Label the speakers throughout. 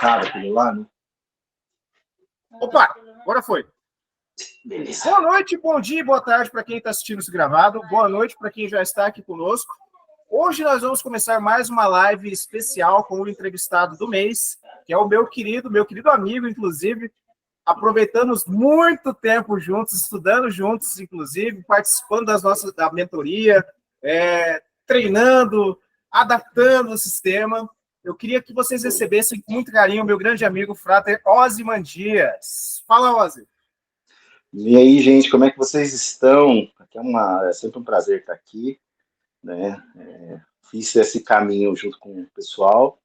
Speaker 1: errado aquilo lá, né?
Speaker 2: Opa, agora foi.
Speaker 1: Beleza.
Speaker 2: Boa noite, bom dia e boa tarde para quem está assistindo isso gravado. Boa noite para quem já está aqui conosco. Hoje nós vamos começar mais uma live especial com o entrevistado do mês, que é o meu querido amigo, inclusive. Aproveitamos muito tempo juntos, estudando juntos, inclusive, participando da mentoria, treinando, adaptando o sistema. Eu queria que vocês recebessem com muito carinho o meu grande amigo, Frater Oziman Dias. Fala, Ozi.
Speaker 1: E aí, gente, como é que vocês estão? É sempre um prazer estar aqui, né? Fiz esse caminho junto com o pessoal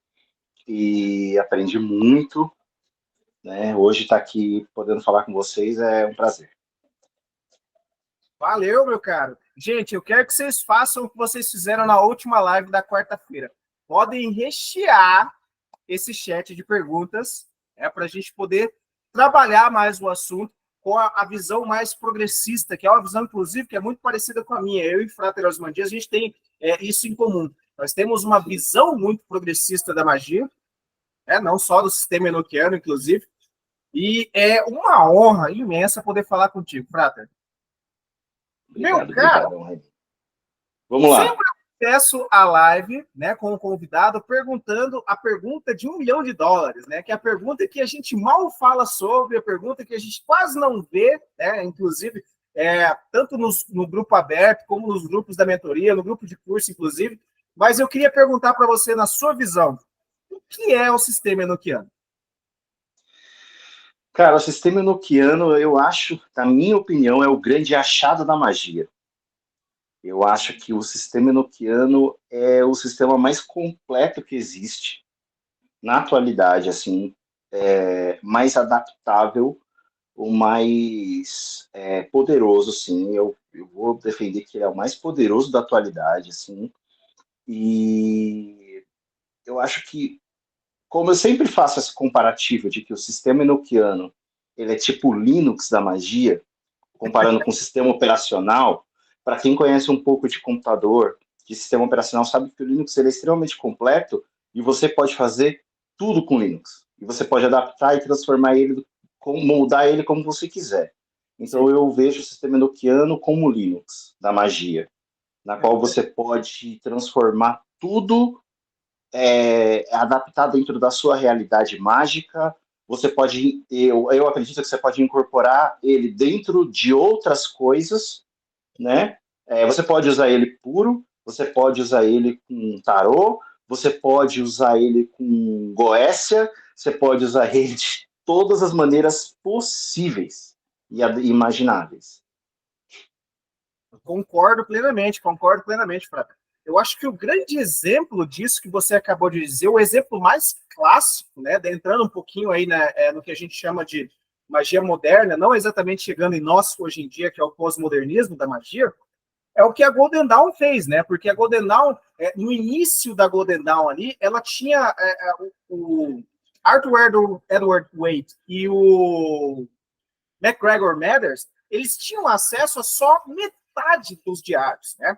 Speaker 1: e aprendi muito, né? Hoje estar aqui podendo falar com vocês é um prazer.
Speaker 2: Valeu, meu caro. Gente, eu quero que vocês façam o que vocês fizeram na última live da quarta-feira. Podem rechear esse chat de perguntas, para a gente poder trabalhar mais o assunto com a visão mais progressista, que é uma visão, inclusive, que é muito parecida com a minha. Eu e o Frater Oziman Dias, a gente tem isso em comum. Nós temos uma visão muito progressista da magia, não só do sistema enoquiano, inclusive, e é uma honra imensa poder falar contigo, Frater.
Speaker 1: Obrigado,
Speaker 2: Meu cara,
Speaker 1: obrigado. Vamos lá.
Speaker 2: Sempre eu peço a live, né, com o convidado, perguntando a pergunta de $1 milhão, né, que é a pergunta que a gente mal fala sobre, a pergunta que a gente quase não vê, né, inclusive, tanto no grupo aberto, como nos grupos da mentoria, no grupo de curso, inclusive, mas eu queria perguntar para você, na sua visão, o que é o sistema enoquiano?
Speaker 1: Cara, o sistema enoquiano, eu acho, na minha opinião, é o grande achado da magia. Eu acho que o sistema enoquiano é o sistema mais completo que existe na atualidade, assim, mais adaptável, o mais poderoso, sim. Eu vou defender que ele é o mais poderoso da atualidade, assim. E eu acho que, como eu sempre faço esse comparativo de que o sistema enoquiano ele é tipo o Linux da magia, comparando com o sistema operacional, para quem conhece um pouco de computador, de sistema operacional, sabe que o Linux ele é extremamente completo e você pode fazer tudo com Linux. E você pode adaptar e transformar ele, moldar ele como você quiser. Então eu vejo o sistema enoquiano como o Linux da magia, na qual você pode transformar tudo, adaptar dentro da sua realidade mágica. Você pode, eu acredito que você pode incorporar ele dentro de outras coisas, né? Você pode usar ele puro, você pode usar ele com tarô, você pode usar ele com goécia, você pode usar ele de todas as maneiras possíveis e imagináveis.
Speaker 2: Concordo plenamente, Frater. Eu acho que o grande exemplo disso que você acabou de dizer, o exemplo mais clássico, né, entrando um pouquinho aí no que a gente chama de magia moderna, não exatamente chegando em nós hoje em dia, que é o pós-modernismo da magia, é o que a Golden Dawn fez, né? Porque a Golden Dawn, no início da Golden Dawn ali, ela tinha o Arthur Edward Waite e o MacGregor Mathers, eles tinham acesso a só metade dos diários, né?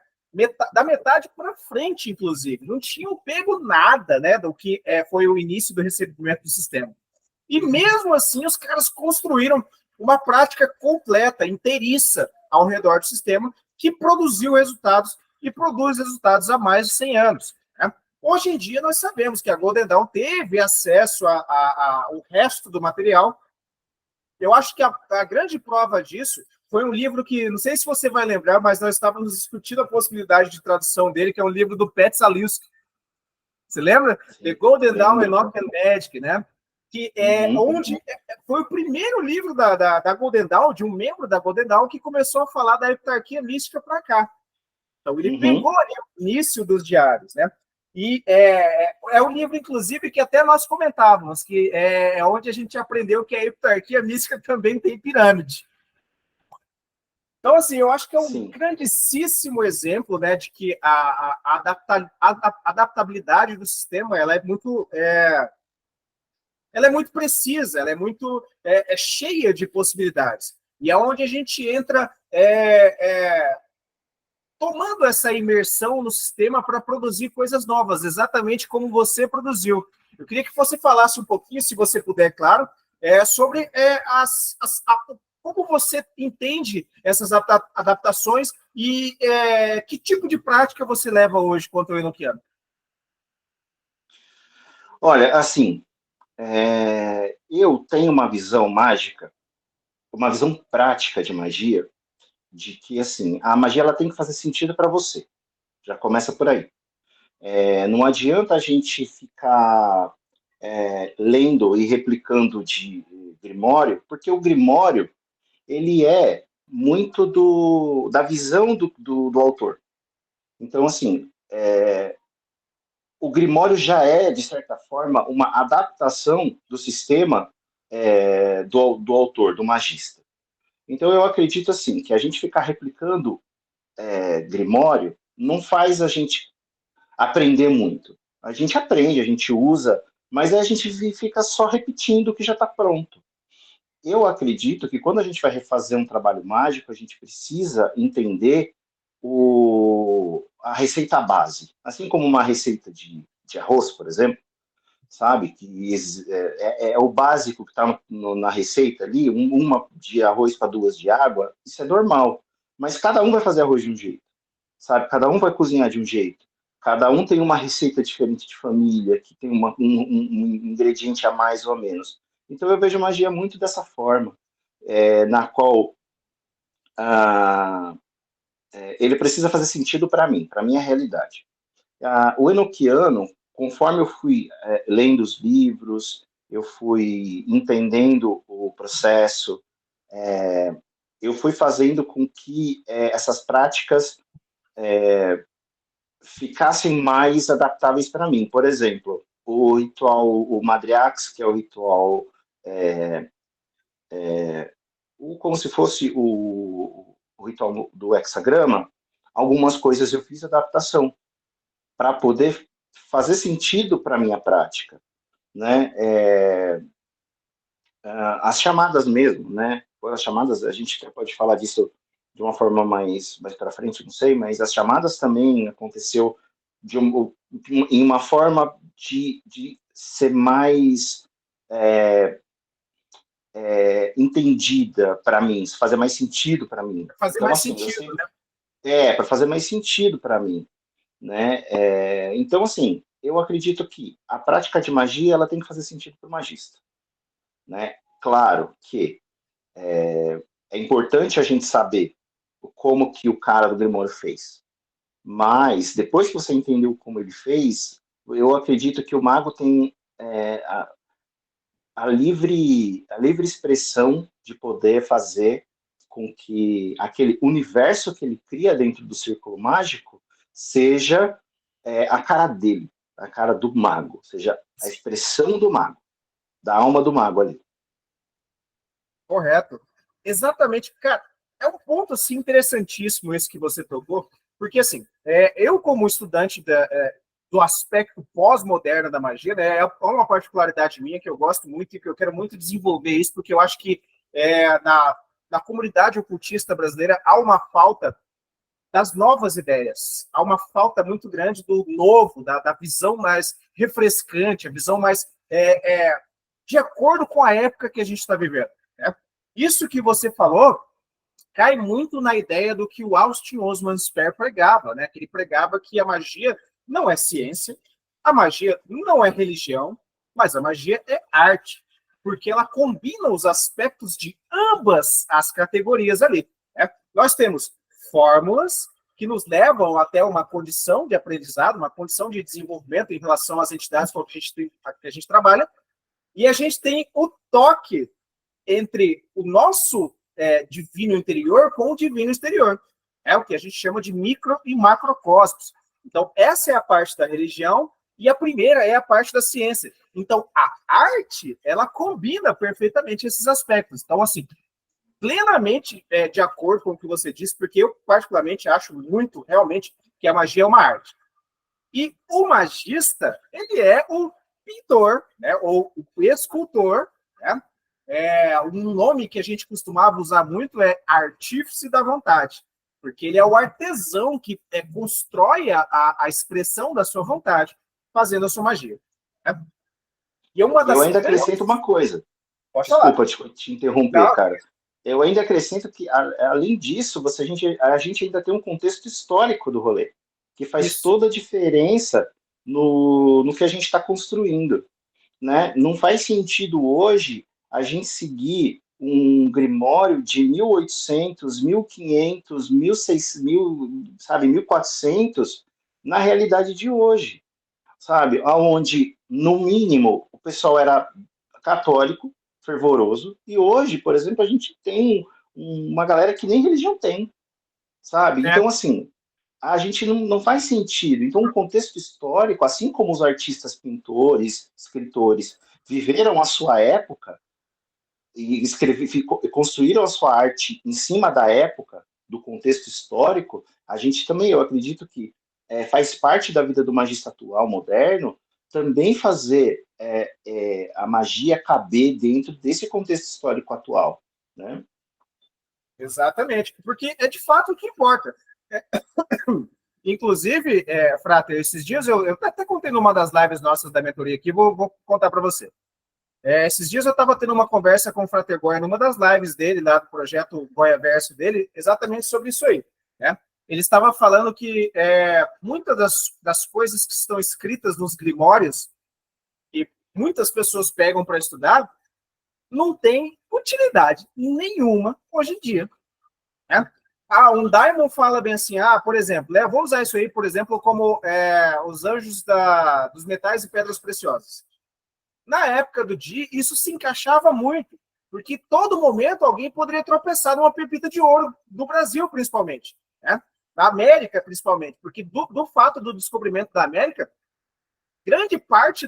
Speaker 2: Da metade para frente, inclusive. Não tinham pego nada, né, do que foi o início do recebimento do sistema. E mesmo assim, os caras construíram uma prática completa, inteiriça, ao redor do sistema, que produziu resultados e produz resultados há mais de 100 anos. Né? Hoje em dia, nós sabemos que a Golden Dawn teve acesso ao resto do material. Eu acho que a grande prova disso foi um livro que, não sei se você vai lembrar, mas nós estávamos discutindo a possibilidade de tradução dele, que é um livro do Pat Zaliuski. Você lembra? The Golden Dawn Enoch and Magic, né? Que onde foi o primeiro livro da Golden Dawn, de um membro da Golden Dawn, que começou a falar da heptarquia mística para cá. Então, ele pegou ali o início dos diários, né? E é um livro, inclusive, que até nós comentávamos, que é onde a gente aprendeu que a heptarquia mística também tem pirâmide. Então, assim, eu acho que é um grandíssimo exemplo, né, de que a adaptabilidade do sistema ela é muito precisa, ela é muito cheia de possibilidades. E é onde a gente entra tomando essa imersão no sistema para produzir coisas novas, exatamente como você produziu. Eu queria que você falasse um pouquinho, se você puder, claro, sobre como você entende essas adaptações e que tipo de prática você leva hoje quanto ao enoquiano.
Speaker 1: Olha, assim, eu tenho uma visão mágica, uma visão prática de magia, de que, assim, a magia ela tem que fazer sentido para você. Já começa por aí. Não adianta a gente ficar lendo e replicando de Grimório, porque o Grimório ele é muito da visão do autor. Então, assim, o Grimório já é, de certa forma, uma adaptação do sistema do autor, do magista. Então, eu acredito, assim, que a gente ficar replicando Grimório não faz a gente aprender muito. A gente aprende, a gente usa, mas aí a gente fica só repetindo o que já está pronto. Eu acredito que quando a gente vai refazer um trabalho mágico, a gente precisa entender a receita base. Assim como uma receita de arroz, por exemplo, sabe? Que é o básico que está na receita ali, uma de arroz para duas de água, isso é normal. Mas cada um vai fazer arroz de um jeito, sabe? Cada um vai cozinhar de um jeito. Cada um tem uma receita diferente de família, que tem um ingrediente a mais ou a menos. Então eu vejo magia muito dessa forma, na qual ah, ele precisa fazer sentido para mim, para minha realidade. O enoquiano, conforme eu fui lendo os livros, eu fui entendendo o processo, eu fui fazendo com que essas práticas ficassem mais adaptáveis para mim. Por exemplo, o ritual, o Madriax, que é o ritual, como se fosse o ritual do hexagrama, algumas coisas eu fiz adaptação para poder fazer sentido para a minha prática, né? As chamadas mesmo, né? As chamadas, a gente até pode falar disso de uma forma mais para frente, não sei, mas as chamadas também aconteceu em uma forma de ser mais entendida para mim, fazer mais sentido para mim.
Speaker 2: Fazer
Speaker 1: Então,
Speaker 2: mais
Speaker 1: assim, eu
Speaker 2: sentido,
Speaker 1: sempre,
Speaker 2: né?
Speaker 1: para fazer mais sentido para mim, né? Então, assim, eu acredito que a prática de magia ela tem que fazer sentido para o magista, né? Claro que é importante a gente saber como que o cara do Grimório fez, mas depois que você entendeu como ele fez, eu acredito que o mago tem a livre expressão de poder fazer com que aquele universo que ele cria dentro do círculo mágico seja a cara dele, a cara do mago, seja a expressão do mago, da alma do mago ali.
Speaker 2: Correto. Exatamente. Cara, é um ponto assim, interessantíssimo esse que você tocou, porque assim, eu como estudante do aspecto pós-moderno da magia, né, é uma particularidade minha que eu gosto muito e que eu quero muito desenvolver isso, porque eu acho que na comunidade ocultista brasileira há uma falta das novas ideias, há uma falta muito grande do novo, da visão mais refrescante, a visão mais de acordo com a época que a gente está vivendo. Né? Isso que você falou cai muito na ideia do que o Austin Osman Spare pregava, né? Que ele pregava que a magia não é ciência, a magia não é religião, mas a magia é arte, porque ela combina os aspectos de ambas as categorias ali. Né? Nós temos fórmulas que nos levam até uma condição de aprendizado, uma condição de desenvolvimento em relação às entidades com que a gente trabalha, e a gente tem o toque entre o nosso divino interior com o divino exterior. É o que a gente chama de micro e macrocosmos. Então, essa é a parte da religião e a primeira é a parte da ciência. Então, a arte, ela combina perfeitamente esses aspectos. Então, assim, plenamente de acordo com o que você disse, porque eu particularmente acho muito, realmente, que a magia é uma arte. E o magista, ele é o pintor, né, ou o escultor, né? Um nome que a gente costumava usar muito é artífice da vontade. porque ele é o artesão que constrói a expressão da sua vontade, fazendo a sua magia. Né? E uma
Speaker 1: Eu
Speaker 2: das
Speaker 1: ainda
Speaker 2: grandes...
Speaker 1: acrescento uma coisa.
Speaker 2: Pode falar.
Speaker 1: Desculpa te interromper,
Speaker 2: Não,
Speaker 1: cara. Eu ainda acrescento que, além disso, a gente ainda tem um contexto histórico do rolê, que faz
Speaker 2: isso.
Speaker 1: toda a diferença no que a gente está construindo, né? Não faz sentido hoje a gente seguir um grimório de 1800, 1500, 1600, sabe, 1400 na realidade de hoje, sabe? Onde, no mínimo, o pessoal era católico, fervoroso, e hoje, por exemplo, a gente tem uma galera que nem religião tem, sabe?
Speaker 2: É,
Speaker 1: Então, assim, a gente não faz sentido. Então, o contexto histórico, assim como os artistas, pintores, escritores, viveram a sua época e construíram a sua arte em cima da época, do contexto histórico, a gente também, eu acredito que faz parte da vida do magista atual, moderno, também fazer a magia caber dentro desse contexto histórico atual, né?
Speaker 2: exatamente, porque é de fato o que importa. É, inclusive, Frater, esses dias eu até contei numa das lives nossas da mentoria aqui, vou contar para você. Esses dias eu estava tendo uma conversa com o Frater Goya numa das lives dele, lá do projeto Goya Verso dele, exatamente sobre isso aí. Né? Ele estava falando que muitas das coisas que estão escritas nos grimórios, e muitas pessoas pegam para estudar, não tem utilidade nenhuma hoje em dia. Né? Um Daimon fala bem assim, por exemplo, eu vou usar isso aí, por exemplo, como os anjos dos metais e pedras preciosas. Na época do Di, isso se encaixava muito, porque todo momento alguém poderia tropeçar numa pepita de ouro, do Brasil principalmente, né? Da América principalmente, porque do fato do descobrimento da América, grande parte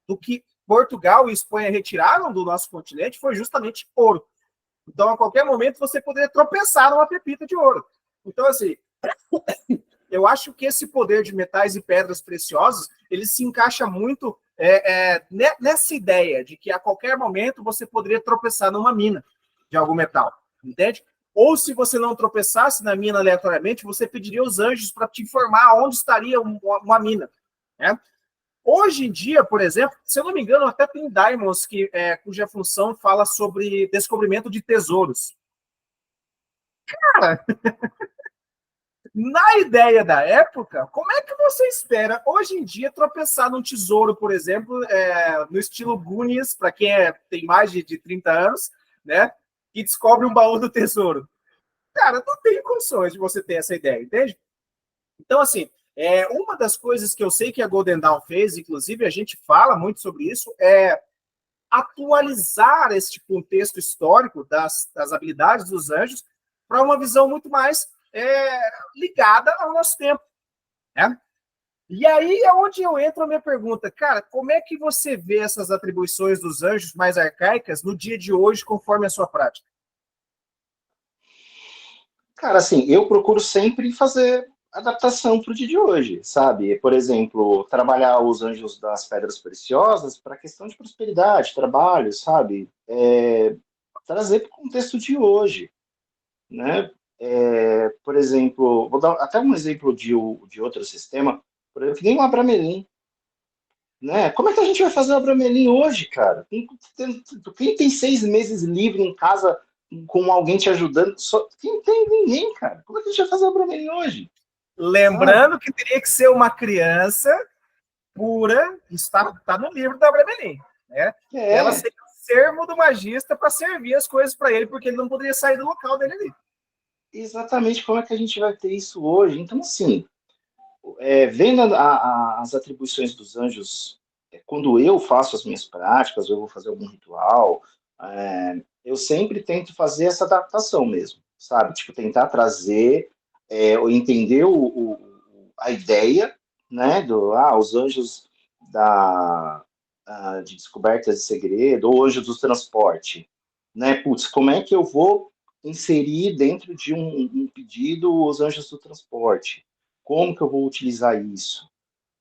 Speaker 2: do que Portugal e Espanha retiraram do nosso continente foi justamente ouro. Então, a qualquer momento, você poderia tropeçar numa pepita de ouro. Então, assim, eu acho que esse poder de metais e pedras preciosas, ele se encaixa muito nessa ideia de que a qualquer momento você poderia tropeçar numa mina de algum metal, entende? Ou se você não tropeçasse na mina aleatoriamente, você pediria os anjos para te informar onde estaria uma mina, né? Hoje em dia, por exemplo, se eu não me engano, até tem Diamonds cuja função fala sobre descobrimento de tesouros. Cara, na ideia da época, como é que você espera, hoje em dia, tropeçar num tesouro, por exemplo, no estilo Goonies, para quem tem mais de 30 anos, né? E descobre um baú do tesouro? Cara, não tem condições de você ter essa ideia, entende? Então, assim, uma das coisas que eu sei que a Golden Dawn fez, inclusive a gente fala muito sobre isso, é atualizar este contexto histórico das habilidades dos anjos para uma visão muito mais ligada ao nosso tempo. Né? E aí é onde eu entro a minha pergunta. Cara, como é que você vê essas atribuições dos anjos mais arcaicas no dia de hoje, conforme a sua prática?
Speaker 1: Cara, assim, eu procuro sempre fazer adaptação para o dia de hoje, sabe? Por exemplo, trabalhar os anjos das pedras preciosas para questão de prosperidade, trabalho, sabe? Trazer para o contexto de hoje, né? Por exemplo, vou dar até um exemplo de outro sistema, por exemplo, que nem o Abramelin, né? Como é que a gente vai fazer o Abramelin hoje, cara? Quem tem 6 meses livre em casa com alguém te ajudando? Quem tem ninguém, cara? Como é que a gente vai fazer o Abramelin hoje? Sabe?
Speaker 2: Lembrando que teria que ser uma criança pura, isso está no livro da Bremelin, né? Que ela
Speaker 1: É,
Speaker 2: seria o servo do magista para servir as coisas para ele, porque ele não poderia sair do local dele ali.
Speaker 1: exatamente como é que a gente vai ter isso hoje. Então, assim, vendo as atribuições dos anjos, quando eu faço as minhas práticas, eu vou fazer algum ritual, eu sempre tento fazer essa adaptação mesmo, sabe? Tipo, tentar trazer, ou entender a ideia, né, os anjos de descobertas de segredo, ou anjos do transporte, né? Putz, como é que eu vou inserir dentro de um pedido os anjos do transporte? Como que eu vou utilizar isso,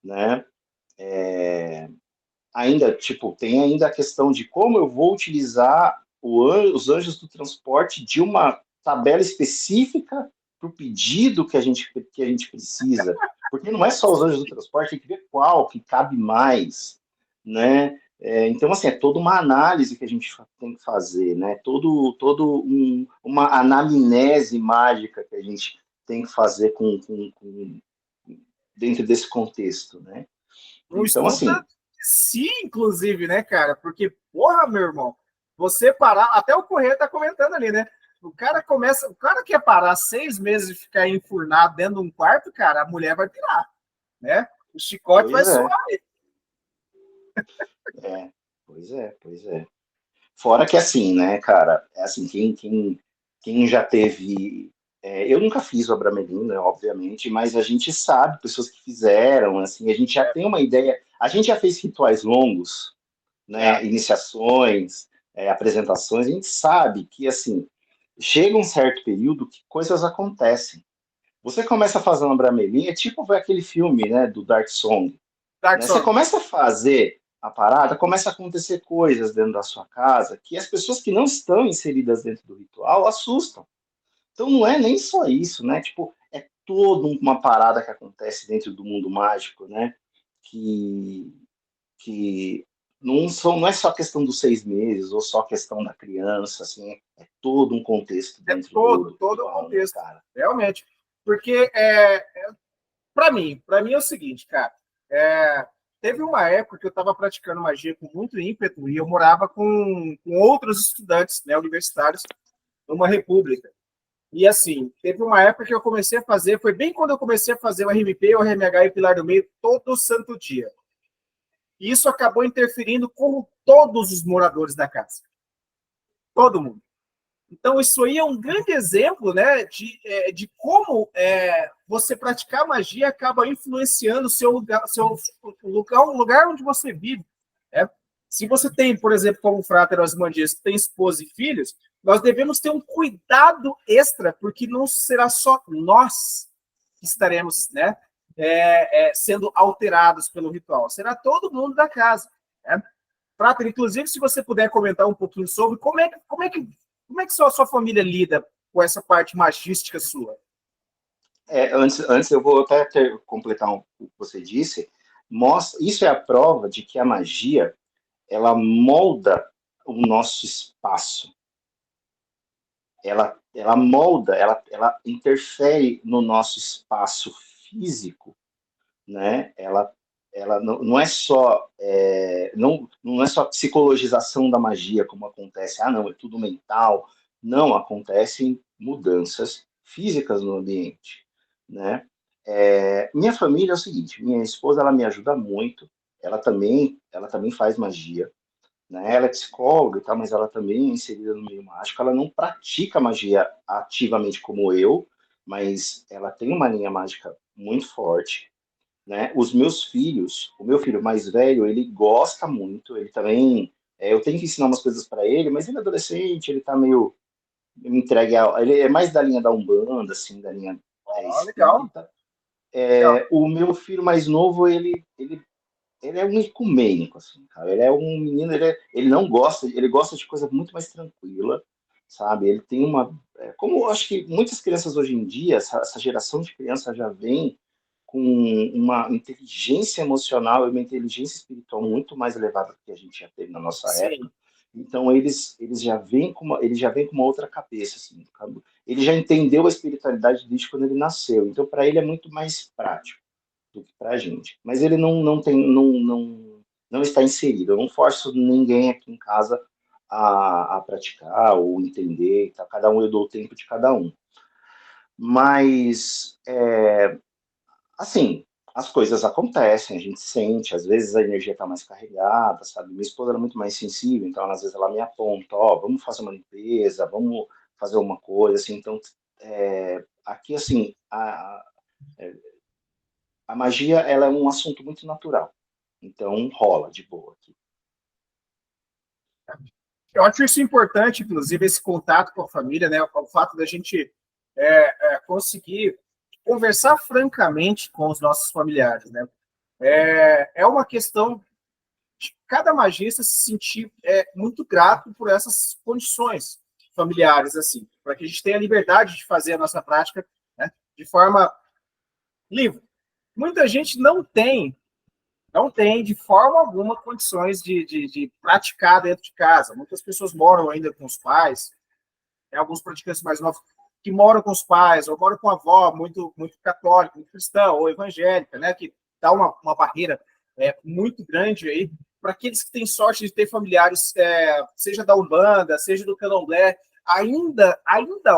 Speaker 1: né? Ainda, tipo, tem ainda a questão de como eu vou utilizar os anjos do transporte de uma tabela específica pro pedido que a gente precisa. Porque não é só os anjos do transporte, tem que ver qual que cabe mais, né? Então, assim, é toda uma análise que a gente tem que fazer, né? Uma anamnese mágica que a gente tem que fazer dentro desse contexto, né?
Speaker 2: Um
Speaker 1: Então,
Speaker 2: estudo
Speaker 1: assim,
Speaker 2: sim, inclusive, né, cara? Porque, porra, meu irmão, você parar, até o Correia tá comentando ali, né? O cara quer parar 6 meses e ficar enfurnado dentro de um quarto, cara, a mulher vai pirar, né? O chicote vai
Speaker 1: pois é,
Speaker 2: soar ali.
Speaker 1: é, pois é. Fora que assim, né, cara, é assim, quem já teve. Eu nunca fiz o Abramelin, né, obviamente, mas a gente sabe, pessoas que fizeram, assim, a gente já tem uma ideia. A gente já fez rituais longos,
Speaker 2: Já.
Speaker 1: né, iniciações, apresentações, a gente sabe que, assim, chega um certo período que coisas acontecem. Você começa a fazer um Abramelin, é tipo ver aquele filme, né, do Dark Song,
Speaker 2: Dark
Speaker 1: né? Você
Speaker 2: Song.
Speaker 1: começa a fazer a parada, começa a acontecer coisas dentro da sua casa que as pessoas que não estão inseridas dentro do ritual assustam. Então não é nem só isso, né? Tipo, é toda uma parada que acontece dentro do mundo mágico, né? Que, que não é só questão dos 6 meses ou só questão da criança, assim, é todo um contexto
Speaker 2: É
Speaker 1: dentro do
Speaker 2: todo o
Speaker 1: ritual, né,
Speaker 2: contexto,
Speaker 1: cara?
Speaker 2: realmente. Porque, para mim é o seguinte, cara. É, teve uma época que eu estava praticando magia com muito ímpeto e eu morava com outros estudantes, né, universitários numa república. E assim, teve uma época que eu comecei a fazer, foi bem quando eu comecei a fazer o RMP, o RMH e o Pilar do Meio todo santo dia. E isso acabou interferindo com todos os moradores da casa. Todo mundo. Então, isso aí é um grande exemplo, né, de como você praticar magia acaba influenciando o o lugar onde você vive. Né? Se você tem, por exemplo, como o Frater Osmandias, que tem esposa e filhos, nós devemos ter um cuidado extra, porque não será só nós que estaremos, né, sendo alterados pelo ritual, será todo mundo da casa. Né? Frater, inclusive, se você puder comentar um pouquinho sobre como é que sua família lida com essa parte magística sua?
Speaker 1: Antes eu vou até completar o que você disse. Isso é a prova de que a magia ela molda o nosso espaço. Ela molda, ela interfere no nosso espaço físico, né? Ela não é só não é só psicologização da magia como acontece. Ah, não, é tudo mental. Não, acontecem mudanças físicas no ambiente, né? Minha família é o seguinte: minha esposa ela me ajuda muito. Ela também faz magia, né? Ela é psicóloga e tal, mas ela também é inserida no meio mágico. Ela não pratica magia ativamente como eu, mas ela tem uma linha mágica muito forte, né? Os meus filhos, o meu filho mais velho, ele gosta muito, ele também, eu tenho que ensinar umas coisas para ele, mas ele é adolescente, ele tá meio entregue ele é mais da linha da Umbanda, assim, da linha
Speaker 2: Ó, legal,
Speaker 1: espírita.
Speaker 2: legal.
Speaker 1: O meu filho mais novo, ele é um ecumênico, assim, cara. Ele é um menino, ele não gosta, ele gosta de coisa muito mais tranquila, sabe? Ele tem como eu acho que muitas crianças hoje em dia, essa geração de crianças já vem com uma inteligência emocional e uma inteligência espiritual muito mais elevada do que a gente já teve na nossa
Speaker 2: Sim,
Speaker 1: época. Então eles já vêm com uma outra cabeça, assim. Ele já entendeu a espiritualidade desde quando ele nasceu. Então para ele é muito mais prático do que para a gente. Mas ele não está inserido. Eu não forço ninguém aqui em casa a praticar ou entender. Tá? Cada um eu dou o tempo de cada um. Mas, assim, as coisas acontecem, a gente sente, às vezes a energia está mais carregada, sabe? Minha esposa era muito mais sensível, então às vezes ela me aponta, ó, vamos fazer uma limpeza, vamos fazer uma coisa, assim. Então, aqui, assim, a magia, ela é um assunto muito natural. Então, rola de boa aqui.
Speaker 2: eu acho isso importante, inclusive, esse contato com a família, né? O fato da gente conseguir conversar francamente com os nossos familiares, né? É uma questão de cada magista se sentir muito grato por essas condições familiares, assim, para que a gente tenha a liberdade de fazer a nossa prática, né? de forma livre. Muita gente não tem de forma alguma condições de praticar dentro de casa. Muitas pessoas moram ainda com os pais, alguns praticantes mais novos que moram com os pais, ou moram com a avó, muito católica, muito cristã, ou evangélica, né, que dá uma barreira muito grande aí para aqueles que têm sorte de ter familiares, seja da Umbanda, seja do Candomblé. Ainda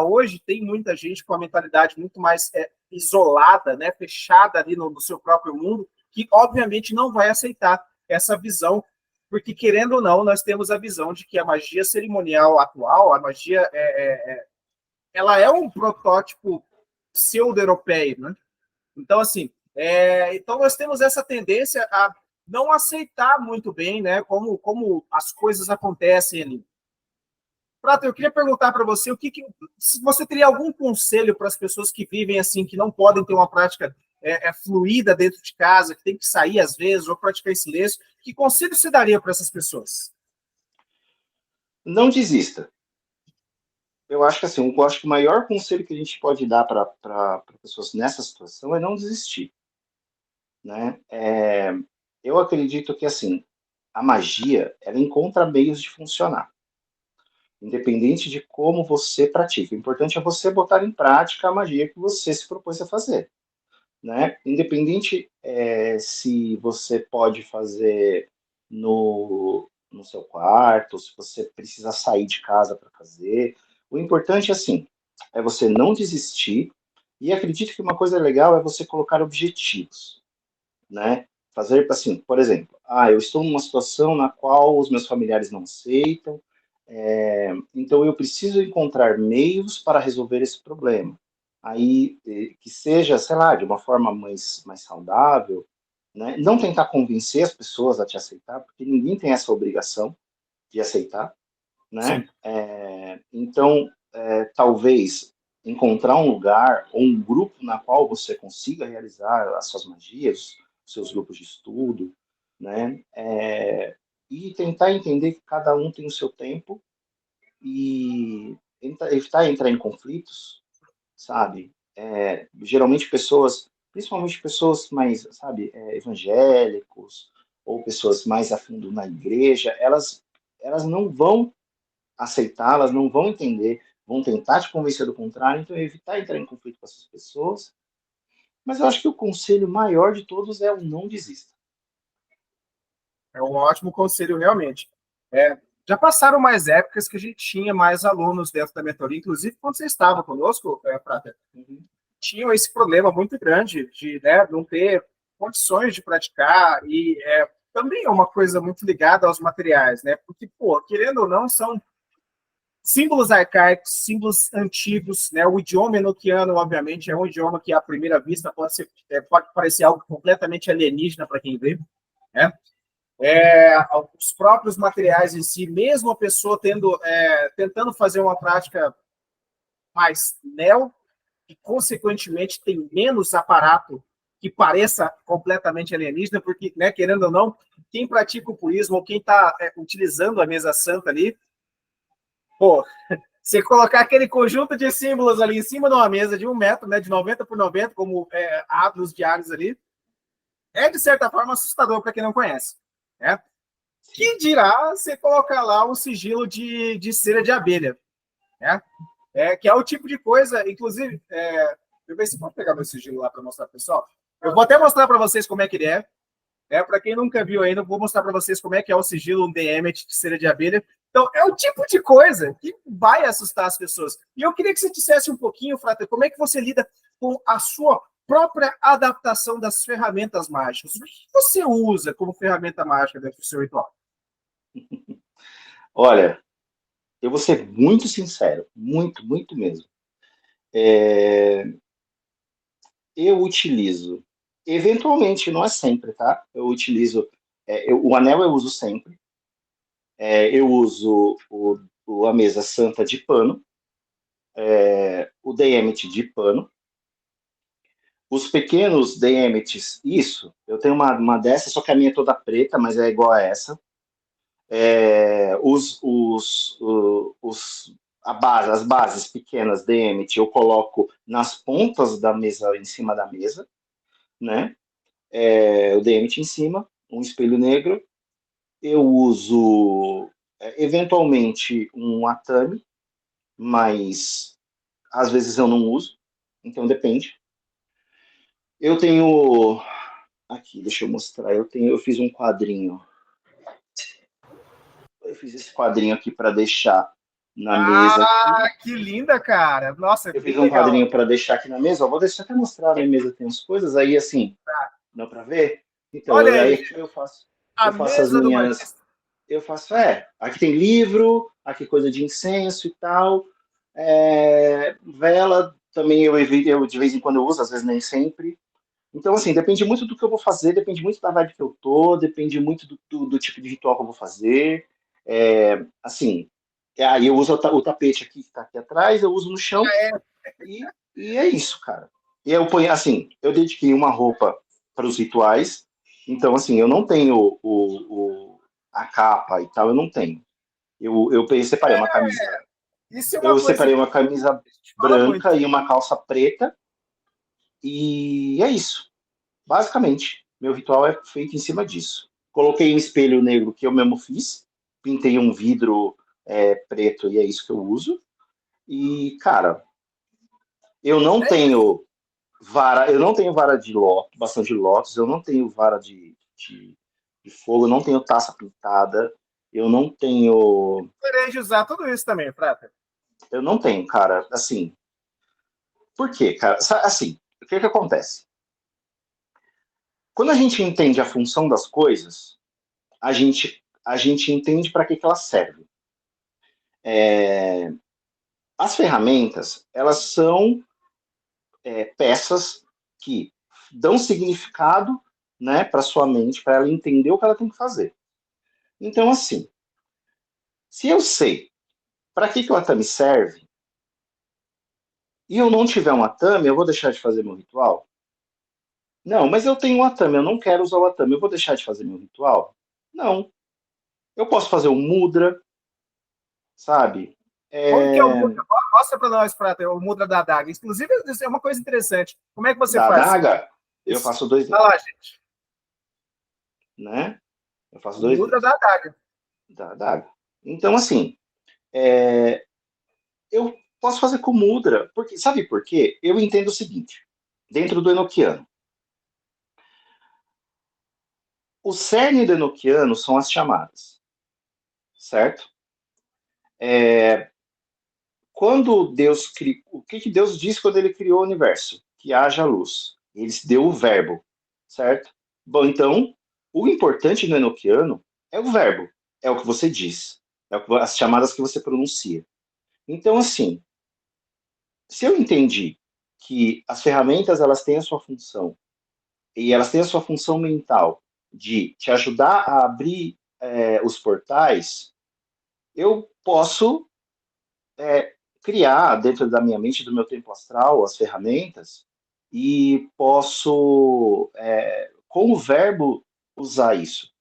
Speaker 2: hoje tem muita gente com a mentalidade muito mais isolada, né, fechada ali no seu próprio mundo, que obviamente não vai aceitar essa visão, porque querendo ou não, nós temos a visão de que a magia cerimonial atual, a magia ela é um protótipo pseudo-europeu, né? Então, assim, então nós temos essa tendência a não aceitar muito bem, né, como as coisas acontecem ali. Prata, eu queria perguntar para você se você teria algum conselho para as pessoas que vivem assim, que não podem ter uma prática fluida dentro de casa, que tem que sair às vezes, ou praticar em silêncio, que conselho você daria para essas pessoas?
Speaker 1: Não desista. Eu acho que assim, eu acho que o maior conselho que a gente pode dar para pessoas nessa situação é não desistir, né? Eu acredito que assim, a magia, ela encontra meios de funcionar, independente de como você pratica. O importante é você botar em prática a magia que você se propôs a fazer, né? Independente se você pode fazer no seu quarto, se você precisa sair de casa para fazer. O importante, assim, é você não desistir e acredito que uma coisa legal é você colocar objetivos, né? Fazer assim, por exemplo, eu estou numa situação na qual os meus familiares não aceitam, então eu preciso encontrar meios para resolver esse problema. Aí, que seja, sei lá, de uma forma mais saudável, né? Não tentar convencer as pessoas a te aceitar, porque ninguém tem essa obrigação de aceitar, né?
Speaker 2: Sim.
Speaker 1: Então, talvez encontrar um lugar ou um grupo na qual você consiga realizar as suas magias, os seus grupos de estudo, né? E tentar entender que cada um tem o seu tempo e evitar entrar em conflitos, sabe? Geralmente pessoas, principalmente pessoas mais, sabe, evangélicos ou pessoas mais a fundo na igreja, elas não vão aceitar, elas não vão entender, vão tentar te convencer do contrário, então evitar entrar em conflito com essas pessoas. Mas eu acho que o conselho maior de todos é o não desista.
Speaker 2: É um ótimo conselho, realmente. Já passaram mais épocas que a gente tinha mais alunos dentro da mentoria, inclusive quando você estava conosco, Prata, tinham esse problema muito grande de, né, não ter condições de praticar e também é uma coisa muito ligada aos materiais, né? Porque, pô, querendo ou não, são símbolos arcaicos, símbolos antigos, né? O idioma enoquiano, obviamente, é um idioma que, à primeira vista, pode parecer algo completamente alienígena para quem vê, né? Os próprios materiais em si, mesmo a pessoa tentando fazer uma prática mais neo, e consequentemente tem menos aparato que pareça completamente alienígena, porque, né, querendo ou não, quem pratica o purismo ou quem está utilizando a mesa santa ali, pô, você colocar aquele conjunto de símbolos ali em cima de uma mesa de 1 metro, né, de 90 por 90, como hábitos diários ali, de certa forma assustador para quem não conhece, né? Que dirá você colocar lá o sigilo de cera de abelha, né? Que é o tipo de coisa, inclusive, deixa eu ver se pode pegar meu sigilo lá para mostrar para o pessoal. Eu vou até mostrar para vocês como é que ele é. Para quem nunca viu ainda, eu vou mostrar para vocês como é que é o sigilo um DMet de cera de abelha. Então, é o tipo de coisa que vai assustar as pessoas. E eu queria que você dissesse um pouquinho, Frata, como é que você lida com a sua própria adaptação das ferramentas mágicas. O que você usa como ferramenta mágica dentro do seu ritual?
Speaker 1: Olha, eu vou ser muito sincero, muito, muito mesmo. Eu utilizo, eventualmente, não é sempre, tá? Eu utilizo, o anel eu uso sempre. Eu uso a mesa santa de pano, o DMT de pano. Os pequenos DMTs, isso, eu tenho uma dessa, só que a minha é toda preta, mas é igual a essa. As bases pequenas DMT eu coloco nas pontas da mesa, em cima da mesa, né? O DMT em cima, um espelho negro. Eu uso, eventualmente, um Atami, mas às vezes eu não uso, então depende. Eu tenho aqui, deixa eu mostrar. Eu fiz um quadrinho. Eu fiz esse quadrinho aqui para deixar na mesa aqui.
Speaker 2: Ah, que linda, cara. Nossa,
Speaker 1: Eu fiz
Speaker 2: bem
Speaker 1: um
Speaker 2: legal.
Speaker 1: quadrinho para deixar aqui na mesa. Ó, vou deixar até mostrar na mesa, tem umas coisas aí assim,
Speaker 2: Tá.
Speaker 1: dá para ver. Então,
Speaker 2: Olha
Speaker 1: aí
Speaker 2: aí,
Speaker 1: aqui
Speaker 2: a
Speaker 1: eu faço as
Speaker 2: mesa do
Speaker 1: minhas,
Speaker 2: magista.
Speaker 1: eu faço, aqui tem livro, aqui coisa de incenso e tal. Vela também eu evito, eu de vez em quando eu uso, às vezes nem sempre. Então, assim, depende muito do que eu vou fazer, depende muito da vibe que eu tô, depende muito do tipo de ritual que eu vou fazer. Assim, aí eu uso o tapete aqui que tá aqui atrás, eu uso no chão e é isso, cara. E eu ponho, assim, eu dediquei uma roupa para os rituais, então, assim, eu não tenho a capa e tal, eu não tenho. Eu separei uma camisa,
Speaker 2: Isso é uma
Speaker 1: eu
Speaker 2: coisa
Speaker 1: separei
Speaker 2: que
Speaker 1: uma camisa
Speaker 2: a gente fala
Speaker 1: branca
Speaker 2: muito.
Speaker 1: e uma calça preta, e é isso. Basicamente, meu ritual é feito em cima disso. Coloquei um espelho negro que eu mesmo fiz, pintei um vidro preto e é isso que eu uso. E, cara, eu não
Speaker 2: É isso.
Speaker 1: tenho eu não tenho vara de lótus, bastão de lótus, eu não tenho vara de fogo, eu não tenho taça pintada, eu não tenho.
Speaker 2: Gostaria de usar tudo isso também, Prata.
Speaker 1: Eu não tenho, cara, assim. Por quê, cara? Assim, o que que acontece? Quando a gente entende a função das coisas, a gente entende para que, que elas servem. É, as ferramentas, elas são peças que dão significado, né, para sua mente, para ela entender o que ela tem que fazer. Então, assim, se eu sei para que, que o Atami serve e eu não tiver um Atami, eu vou deixar de fazer meu ritual? Não, mas eu tenho um Atami, eu não quero usar o Atami, eu vou deixar de fazer meu ritual? Não. Eu posso fazer um mudra, sabe?
Speaker 2: Como que é o
Speaker 1: É,
Speaker 2: mudra? Mostra para nós, Prata, o mudra da adaga. Inclusive, isso é uma coisa interessante. Como é que você
Speaker 1: da
Speaker 2: faz?
Speaker 1: adaga, eu
Speaker 2: Isso.
Speaker 1: faço dois
Speaker 2: Olha lá,
Speaker 1: dedos,
Speaker 2: gente.
Speaker 1: né? Eu faço
Speaker 2: O
Speaker 1: dois
Speaker 2: mudra
Speaker 1: dedos
Speaker 2: da adaga.
Speaker 1: da adaga. Então, assim, é, eu posso fazer com mudra, porque sabe por quê? Eu entendo o seguinte, dentro do Enochiano, o cerne do Enochiano são as chamadas, certo? É, quando Deus criou, o que, que Deus disse quando ele criou o universo? Que haja luz. Ele deu o verbo, certo? Bom, então, o importante no Enochiano é o verbo, é o que você diz, as chamadas que você pronuncia. Então, assim, se eu entendi que as ferramentas elas têm a sua função e elas têm a sua função mental de te ajudar a abrir os portais, eu posso criar dentro da minha mente, do meu tempo astral, as ferramentas e posso, com o verbo, usar isso,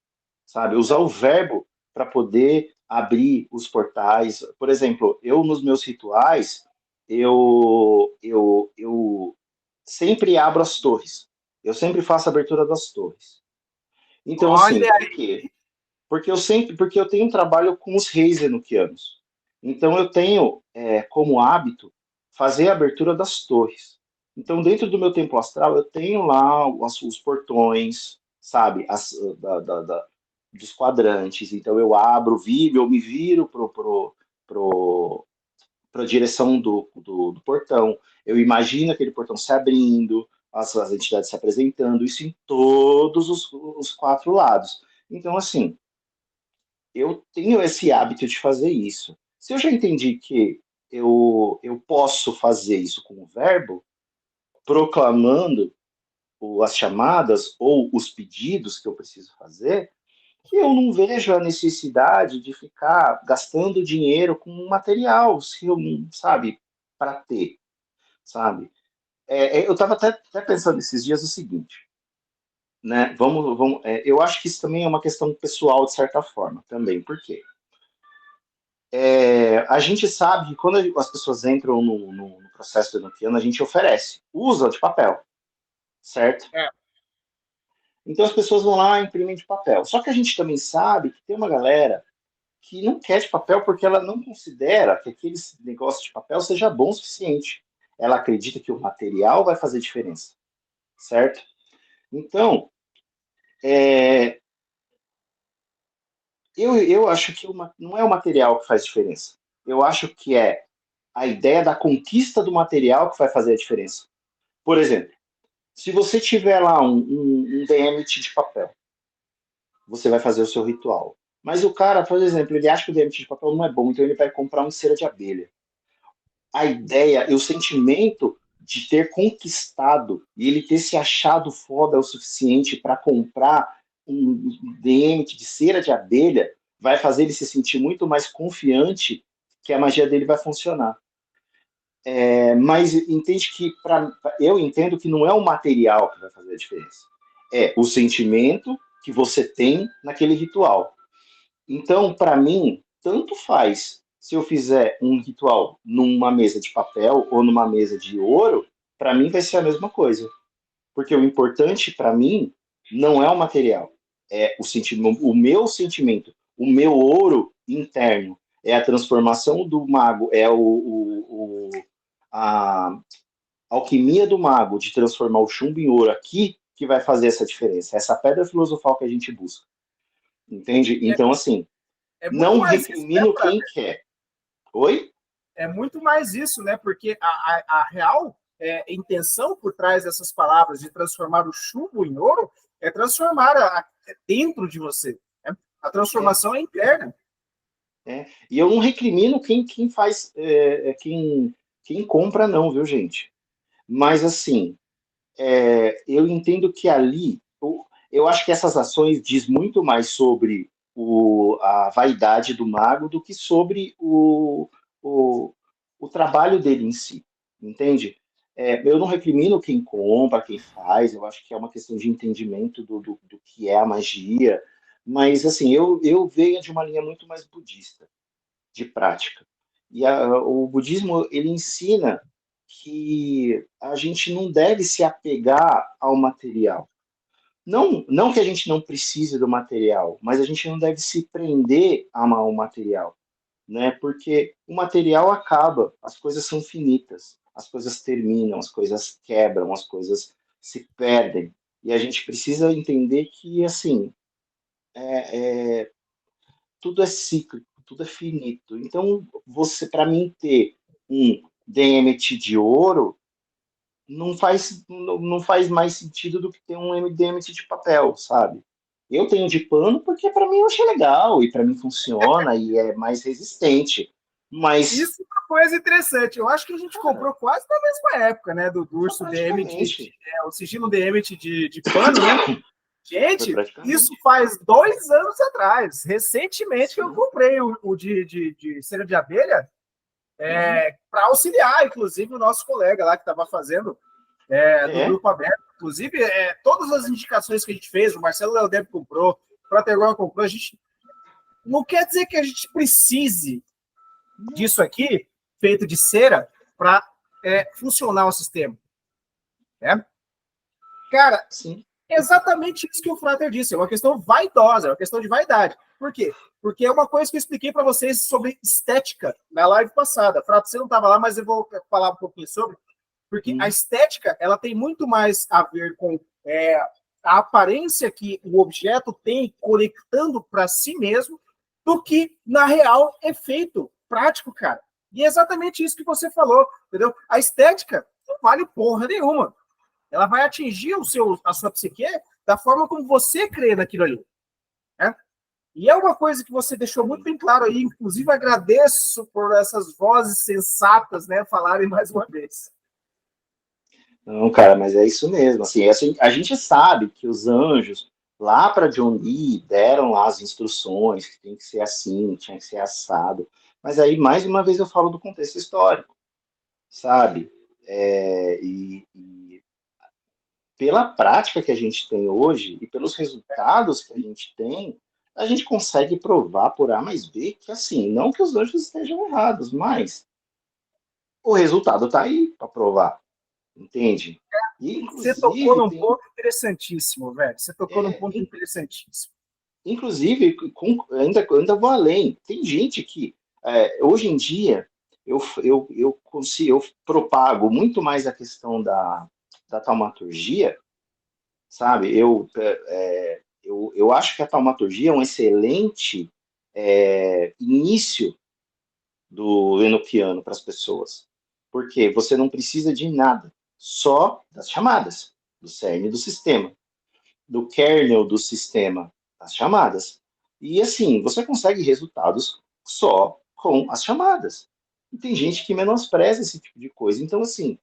Speaker 1: sabe? Usar o verbo para poder abrir os portais. Por exemplo, eu nos meus rituais, eu sempre abro as torres. Eu sempre faço a abertura das torres. Então, assim,
Speaker 2: Olha
Speaker 1: por
Speaker 2: aí.
Speaker 1: quê? Porque eu tenho um trabalho com os reis enoquianos. Então eu tenho como hábito fazer a abertura das torres. Então dentro do meu templo astral eu tenho lá os portões, sabe, dos quadrantes. Então eu abro, vibro, eu me viro para a direção do portão. Eu imagino aquele portão se abrindo, as entidades se apresentando, isso em todos os quatro lados. Então, assim, eu tenho esse hábito de fazer isso. Se eu já entendi que eu posso fazer isso com o verbo, proclamando as chamadas ou os pedidos que eu preciso fazer, eu não vejo a necessidade de ficar gastando dinheiro com material, se eu, sabe, para ter, sabe? Eu estava até pensando esses dias o seguinte, né? Eu acho que isso também é uma questão pessoal de certa forma, também. Por quê? A gente sabe que quando as pessoas entram no processo enoquiano, a gente oferece. Usa de papel, certo?
Speaker 2: É.
Speaker 1: Então as pessoas vão lá e imprimem de papel. Só que a gente também sabe que tem uma galera que não quer de papel porque ela não considera que aquele negócio de papel seja bom o suficiente. Ela acredita que o material vai fazer diferença, certo? Então, é, eu acho que não é o material que faz diferença. Eu acho que é a ideia da conquista do material que vai fazer a diferença. Por exemplo, se você tiver lá um DMT de papel, você vai fazer o seu ritual. Mas o cara, por exemplo, ele acha que o DMT de papel não é bom, então ele vai comprar um cera de abelha. A ideia e o sentimento de ter conquistado e ele ter se achado foda o suficiente para comprar um DMT de cera de abelha vai fazer ele se sentir muito mais confiante que a magia dele vai funcionar. Mas entende que eu entendo que não é o material que vai fazer a diferença. É o sentimento que você tem naquele ritual. Então, para mim, tanto faz se eu fizer um ritual numa mesa de papel ou numa mesa de ouro, para mim vai ser a mesma coisa. Porque o importante para mim não é o material, é o sentimento, o meu sentimento, o meu ouro interno, é a transformação do mago, é a alquimia do mago de transformar o chumbo em ouro aqui que vai fazer essa diferença. Essa pedra filosofal que a gente busca. Entende?
Speaker 2: E
Speaker 1: Então, assim,
Speaker 2: é muito
Speaker 1: não
Speaker 2: mais isso, né,
Speaker 1: recrimino quem
Speaker 2: Frater?
Speaker 1: quer. Oi?
Speaker 2: É muito mais isso, né? Porque a real intenção por trás dessas palavras de transformar o chumbo em ouro é transformar dentro de você. Né? A
Speaker 1: É,
Speaker 2: transformação é interna.
Speaker 1: E eu não recrimino quem faz, quem compra, não, viu, gente? Mas, assim, eu entendo que ali, eu acho que essas ações diz muito mais sobre a vaidade do mago do que sobre o, o trabalho dele em si, entende? Eu não recrimino quem compra, quem faz, eu acho que é uma questão de entendimento do que é a magia, mas, assim, eu venho de uma linha muito mais budista, de prática. E o budismo, ele ensina que a gente não deve se apegar ao material. Não que a gente não precise do material, mas a gente não deve se prender ao material, né? Porque o material acaba, as coisas são finitas, as coisas terminam, as coisas quebram, as coisas se perdem. E a gente precisa entender que, assim, tudo é cíclico, tudo é finito. Então, para mim, ter um DMT de ouro não faz mais sentido do que ter um MDMT de papel, sabe? Eu tenho de pano porque para mim eu achei legal e para mim funciona e é mais resistente. Mas,
Speaker 2: Isso é uma coisa interessante. Eu acho que a gente
Speaker 1: cara,
Speaker 2: comprou quase na mesma época, né? Do Urso DM
Speaker 1: praticamente,
Speaker 2: o sigilo DM de pano, né?
Speaker 1: foi
Speaker 2: Gente, isso
Speaker 1: praticamente.
Speaker 2: faz 2 anos atrás. Recentemente que eu
Speaker 1: Sim.
Speaker 2: comprei o de cera de abelha
Speaker 1: Uhum.
Speaker 2: para auxiliar, inclusive, o nosso colega lá que estava fazendo do
Speaker 1: É,
Speaker 2: grupo aberto. Inclusive, todas as indicações que a gente fez, o Marcelo Leodeb comprou, o Pratergon comprou, a gente não quer dizer que a gente precise disso aqui, feito de cera, para funcionar o sistema. Né? Cara,
Speaker 1: sim.
Speaker 2: exatamente isso que o Frater disse, é uma questão vaidosa, é uma questão de vaidade. Por quê? Porque é uma coisa que eu expliquei para vocês sobre estética na live passada. Frater, você não estava lá, mas eu vou falar um pouquinho sobre. Porque a
Speaker 1: Uhum.
Speaker 2: estética ela tem muito mais a ver com a aparência que o objeto tem conectando para si mesmo do que, na real, efeito prático, cara. E é exatamente isso que você falou, entendeu? A estética não vale porra nenhuma. Ela vai atingir a sua psique da forma como você crê naquilo ali. Né? E é uma coisa que você deixou muito bem claro aí, inclusive agradeço por essas vozes sensatas, né, falarem mais uma vez.
Speaker 1: Não, cara, mas é isso mesmo. Assim, a gente sabe que os anjos, lá para John Lee, deram lá as instruções, que tem que ser assim, tinha que ser assado. Mas aí, mais uma vez, eu falo do contexto histórico, sabe? E pela prática que a gente tem hoje e pelos resultados que a gente tem, a gente consegue provar por A mais B que, assim, não que os anjos estejam errados, mas o resultado está aí para provar, entende? E,
Speaker 2: Você tocou
Speaker 1: inclusive,
Speaker 2: num ponto interessantíssimo, velho. Você tocou num ponto
Speaker 1: in-
Speaker 2: interessantíssimo.
Speaker 1: inclusive ainda vou além. Tem gente que, hoje em dia, eu propago muito mais a questão da taumaturgia, sabe? Eu acho que a taumaturgia é um excelente início do enoquiano para as pessoas. Porque você não precisa de nada, só das chamadas, do cerne do sistema, do kernel do sistema, as chamadas. E assim, você consegue resultados só com as chamadas. E tem gente que menospreza esse tipo de coisa. Então, assim,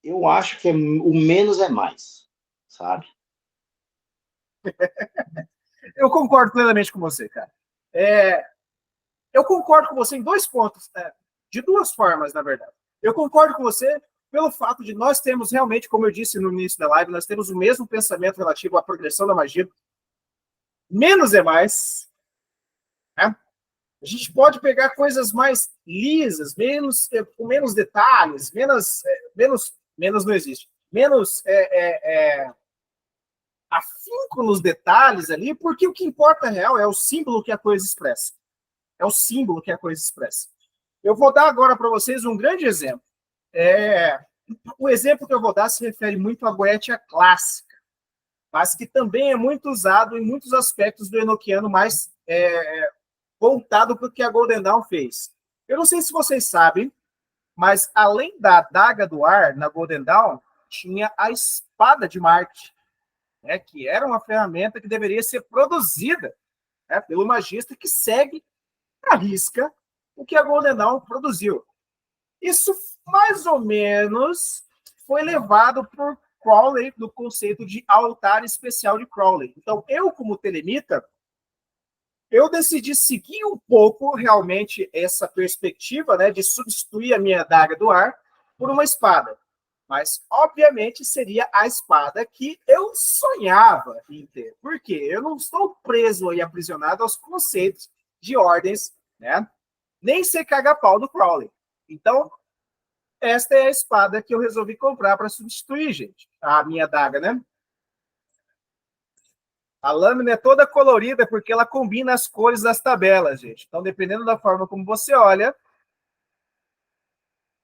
Speaker 1: eu acho que o menos é mais, sabe?
Speaker 2: Eu concordo plenamente com você, cara. Eu concordo com você em dois pontos, de duas formas, na verdade. Eu concordo com você pelo fato de nós termos realmente, como eu disse no início da live, nós temos o mesmo pensamento relativo à progressão da magia. Menos é mais. Né? A gente pode pegar coisas mais lisas, com menos detalhes, menos não existe, menos afinco nos detalhes ali, porque o que importa real é o símbolo que a coisa expressa. É o símbolo que a coisa expressa. Eu vou dar agora para vocês um grande exemplo. O exemplo que eu vou dar se refere muito à goétia clássica, mas que também é muito usado em muitos aspectos do enoquiano mais voltado para o que a Golden Dawn fez. Eu não sei se vocês sabem, mas além da adaga do ar na Golden Dawn, tinha a espada de Marte, né, que era uma ferramenta que deveria ser produzida, né, pelo magista que segue à risca o que a Golden Dawn produziu. Isso, mais ou menos, foi levado por Crowley do conceito de altar especial de Crowley. Então, eu, como telemita, eu decidi seguir um pouco, realmente, essa perspectiva, né, de substituir a minha adaga do ar por uma espada. Mas, obviamente, seria a espada que eu sonhava em ter. Por quê? Eu não estou preso e aprisionado aos conceitos de ordens, né? Nem ser caga-pau do Crowley. Então, esta é a espada que eu resolvi comprar para substituir, gente. A minha adaga, né? A lâmina é toda colorida porque ela combina as cores das tabelas, gente. Então, dependendo da forma como você olha,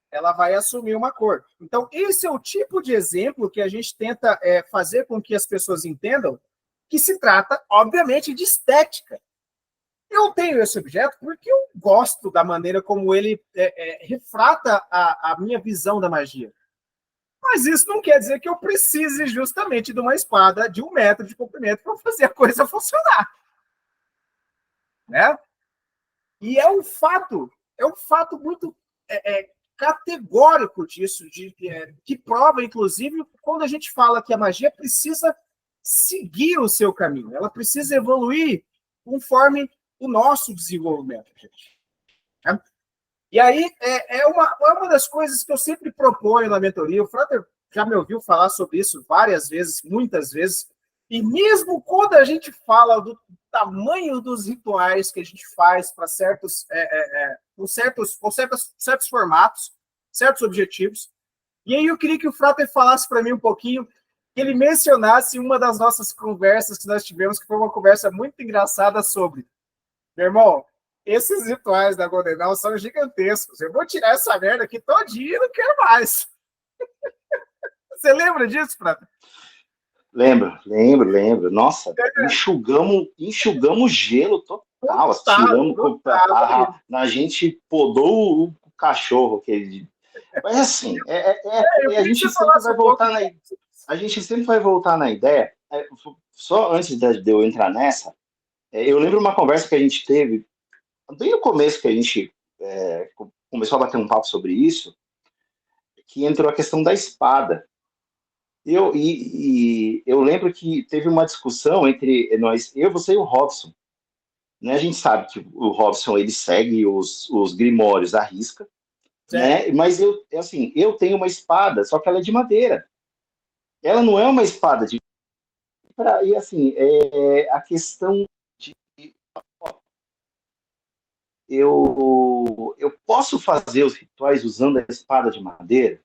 Speaker 2: ela vai assumir uma cor. Então, esse é o tipo de exemplo que a gente tenta fazer com que as pessoas entendam que se trata, obviamente, de estética. Eu tenho esse objeto porque eu gosto da maneira como ele refrata a minha visão da magia. Mas isso não quer dizer que eu precise justamente de uma espada de 1 metro de comprimento para fazer a coisa funcionar. Né? E é um fato muito categórico disso, que prova, inclusive, quando a gente fala que a magia precisa seguir o seu caminho, ela precisa evoluir conforme o nosso desenvolvimento, gente. Né? E aí é uma das coisas que eu sempre proponho na mentoria. O Frater já me ouviu falar sobre isso várias vezes, muitas vezes, e mesmo quando a gente fala do tamanho dos rituais que a gente faz para certos formatos, certos objetivos. E aí eu queria que o Frater falasse para mim um pouquinho, que ele mencionasse uma das nossas conversas que nós tivemos, que foi uma conversa muito engraçada sobre, meu irmão, esses rituais da Golden Dawn são gigantescos. Eu vou tirar essa merda aqui todinha e não quero mais. Você lembra disso, Frater?
Speaker 1: Lembro. Nossa, enxugamos gelo total. Tiramos, a gente podou o cachorro. Mas assim, a gente sempre vai voltar a gente sempre vai voltar na ideia. Só antes de eu entrar nessa, eu lembro uma conversa que a gente teve, bem no começo que a gente começou a bater um papo sobre isso, que entrou a questão da espada. Eu lembro que teve uma discussão entre nós, eu, você e o Robson. Né? A gente sabe que o Robson ele segue os grimórios à risca, né? Mas eu tenho uma espada, só que ela é de madeira. Ela não é uma espada de e assim, a questão de eu posso fazer os rituais usando a espada de madeira,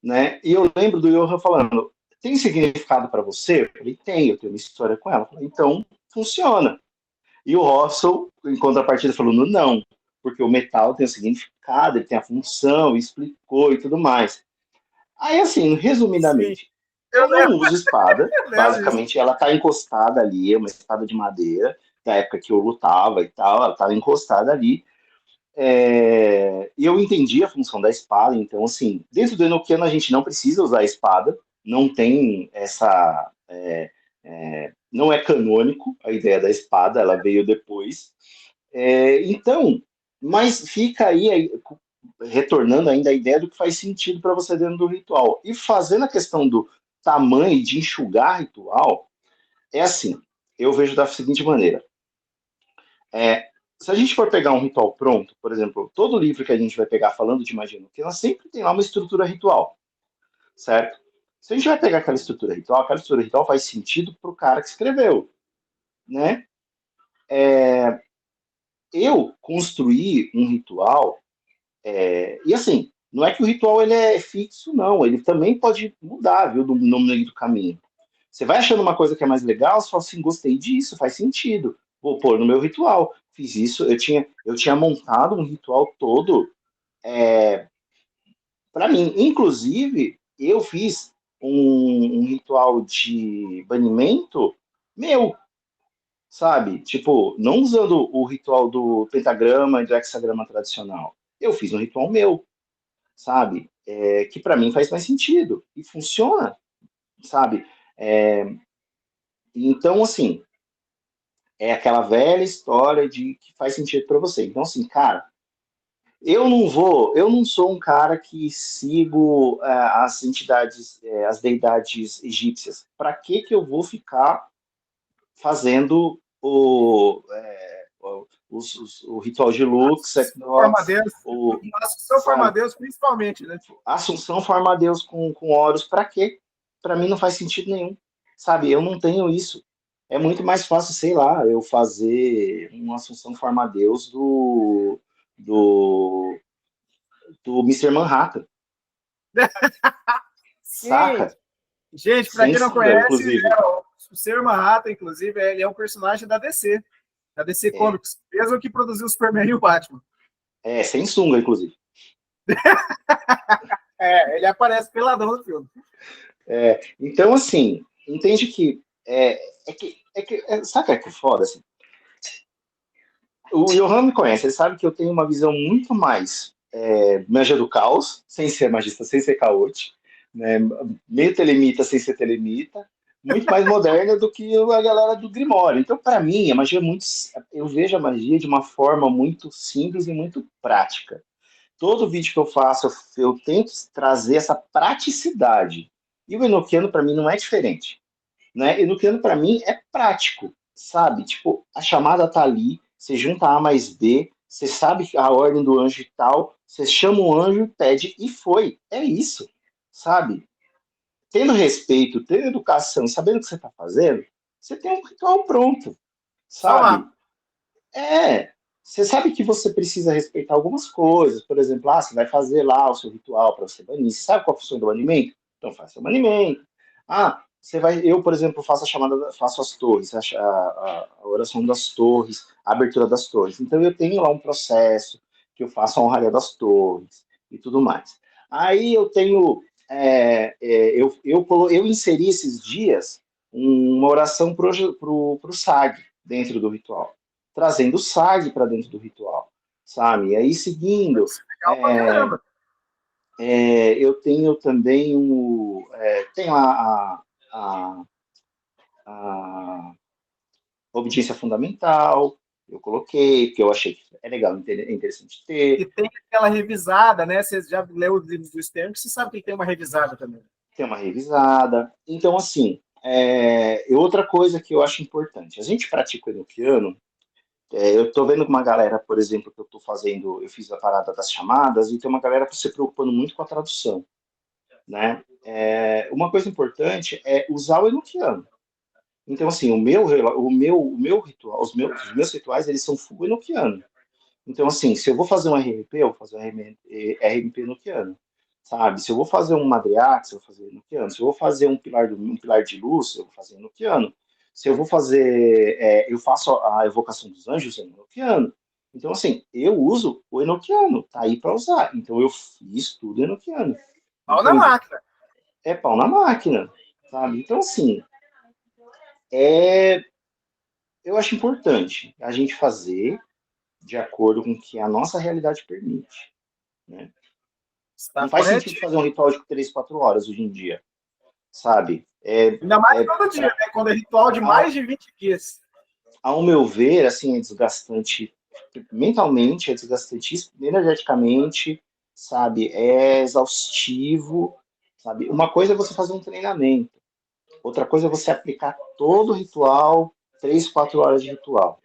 Speaker 1: né? E eu lembro do Johan falando, tem significado para você? Eu falei, tem, eu tenho uma história com ela. Eu falei, então, funciona. E o Russell, em contrapartida, falou, não, porque o metal tem o significado, ele tem a função, explicou e tudo mais. Aí, assim,
Speaker 2: Sim,
Speaker 1: resumidamente,
Speaker 2: eu
Speaker 1: eu não
Speaker 2: lembro,
Speaker 1: uso espada,
Speaker 2: eu lembro disso.
Speaker 1: basicamente ela está encostada ali, é uma espada de madeira, da época que eu lutava e tal, ela estava encostada ali. E eu entendi a função da espada, então, assim, dentro do Enochiano a gente não precisa usar a espada, não tem essa. Não é canônico a ideia da espada, ela veio depois. Então, mas fica aí, retornando ainda a ideia do que faz sentido para você dentro do ritual. E fazendo a questão do tamanho e de enxugar ritual, é assim, eu vejo da seguinte maneira. Se a gente for pegar um ritual pronto, por exemplo, todo livro que a gente vai pegar falando de magia ela sempre tem lá uma estrutura ritual, certo? Se a gente vai pegar aquela estrutura ritual faz sentido para o cara que escreveu, né? Eu construí um ritual, e assim, não é que o ritual ele é fixo, não, ele também pode mudar, viu, no meio do caminho. Você vai achando uma coisa que é mais legal, você fala assim, gostei disso, faz sentido. Vou pôr no meu ritual. Fiz isso, eu tinha montado um ritual todo para mim. Inclusive, eu fiz um ritual de banimento meu, sabe? Tipo, não usando o ritual do pentagrama e do hexagrama tradicional. Eu fiz um ritual meu, sabe? Que para mim faz mais sentido e funciona, sabe? É, então, assim, é aquela velha história de que faz sentido para você. Então, assim, cara, eu não sou um cara que sigo as entidades, as deidades egípcias. Para que eu vou ficar fazendo o ritual de Lux,
Speaker 2: Assunção
Speaker 1: Equinox,
Speaker 2: Forma-Deus,
Speaker 1: o,
Speaker 2: Assunção
Speaker 1: sabe,
Speaker 2: Forma-Deus principalmente, né?
Speaker 1: Assunção formar Deus com Horus, para quê? Para mim não faz sentido nenhum, sabe? Eu não tenho isso. É muito mais fácil, sei lá, eu fazer uma Assunção formar Deus do, do Mister Manhattan,
Speaker 2: Sim,
Speaker 1: saca?
Speaker 2: gente, para
Speaker 1: Sem
Speaker 2: quem não
Speaker 1: sunga,
Speaker 2: conhece,
Speaker 1: inclusive.
Speaker 2: o Ser Manhattan, inclusive, ele é um personagem da DC
Speaker 1: É,
Speaker 2: Comics, mesmo que produziu o Superman e o Batman.
Speaker 1: sem sunga, inclusive.
Speaker 2: Ele aparece peladão no filme.
Speaker 1: Então, assim, entende que sabe o que é foda, assim? O Johan me conhece, ele sabe que eu tenho uma visão muito mais magia do caos, sem ser magista, sem ser caote, né? Meio telemita, sem ser telemita, muito mais moderna do que a galera do Grimório. Então, para mim, a magia é muito. Eu vejo a magia de uma forma muito simples e muito prática. Todo vídeo que eu faço, eu tento trazer essa praticidade. E o Enochiano, para mim, não é diferente, né? Enochiano, para mim, é prático, sabe? Tipo, a chamada tá ali, você junta A mais B, você sabe a ordem do anjo e tal, você chama o anjo, pede e foi. É isso, sabe? Tendo respeito, tendo educação, sabendo o que você está fazendo, você tem um ritual pronto,
Speaker 2: Só
Speaker 1: sabe?
Speaker 2: lá.
Speaker 1: Você sabe que você precisa respeitar algumas coisas, por exemplo, você vai fazer lá o seu ritual para você banir. Você sabe qual a função do banimento? Então faça o banimento. Eu, por exemplo, faço a chamada, faço as torres, a oração das torres, a abertura das torres. Então eu tenho lá um processo que eu faço a honraria das torres e tudo mais. Aí eu tenho, eu inseri esses dias uma oração para o SAG dentro do ritual, trazendo o SAG para dentro do ritual, sabe? E aí seguindo,
Speaker 2: Isso é legal pra caramba.
Speaker 1: eu tenho também tem lá a, a obediência fundamental, eu coloquei, porque eu achei que é legal, é interessante
Speaker 2: E
Speaker 1: ter.
Speaker 2: tem aquela revisada, né? Você já leu os livros do Stern, você sabe que tem uma revisada também.
Speaker 1: Ter uma revisada. Então, assim, outra coisa que eu acho importante, a gente pratica o enoquiano. Eu estou vendo uma galera, por exemplo, eu fiz a parada das chamadas, e tem uma galera se preocupando muito com a tradução, né? Uma coisa importante é usar o enoquiano. Então, assim, o meu ritual, os meus rituais, eles são full enoquiano. Então, assim, se eu vou fazer um RMP, eu vou fazer um RMP enoquiano, sabe? Se eu vou fazer um Madriax, eu vou fazer enoquiano. Se eu vou fazer um pilar de luz, eu vou fazer enoquiano. Se eu vou fazer, eu faço a evocação dos anjos, é enoquiano. Então, assim, eu uso o enoquiano, tá aí para usar. Então, eu fiz tudo enoquiano.
Speaker 2: Pau na
Speaker 1: Então,
Speaker 2: máquina.
Speaker 1: é pau na máquina, sabe? Então, assim, é, eu acho importante a gente fazer de acordo com o que a nossa realidade permite, né?
Speaker 2: Está
Speaker 1: Não faz sentido
Speaker 2: corretinho.
Speaker 1: fazer um ritual de 3, 4 horas hoje em dia, sabe?
Speaker 2: Ainda mais todo dia, né? Quando é ritual de mais
Speaker 1: Ao,
Speaker 2: de 20 dias.
Speaker 1: ao meu ver, assim, é desgastante mentalmente, é desgastante energeticamente, sabe? É exaustivo, sabe? Uma coisa é você fazer um treinamento, outra coisa é você aplicar todo o ritual, 3, 4 horas de ritual.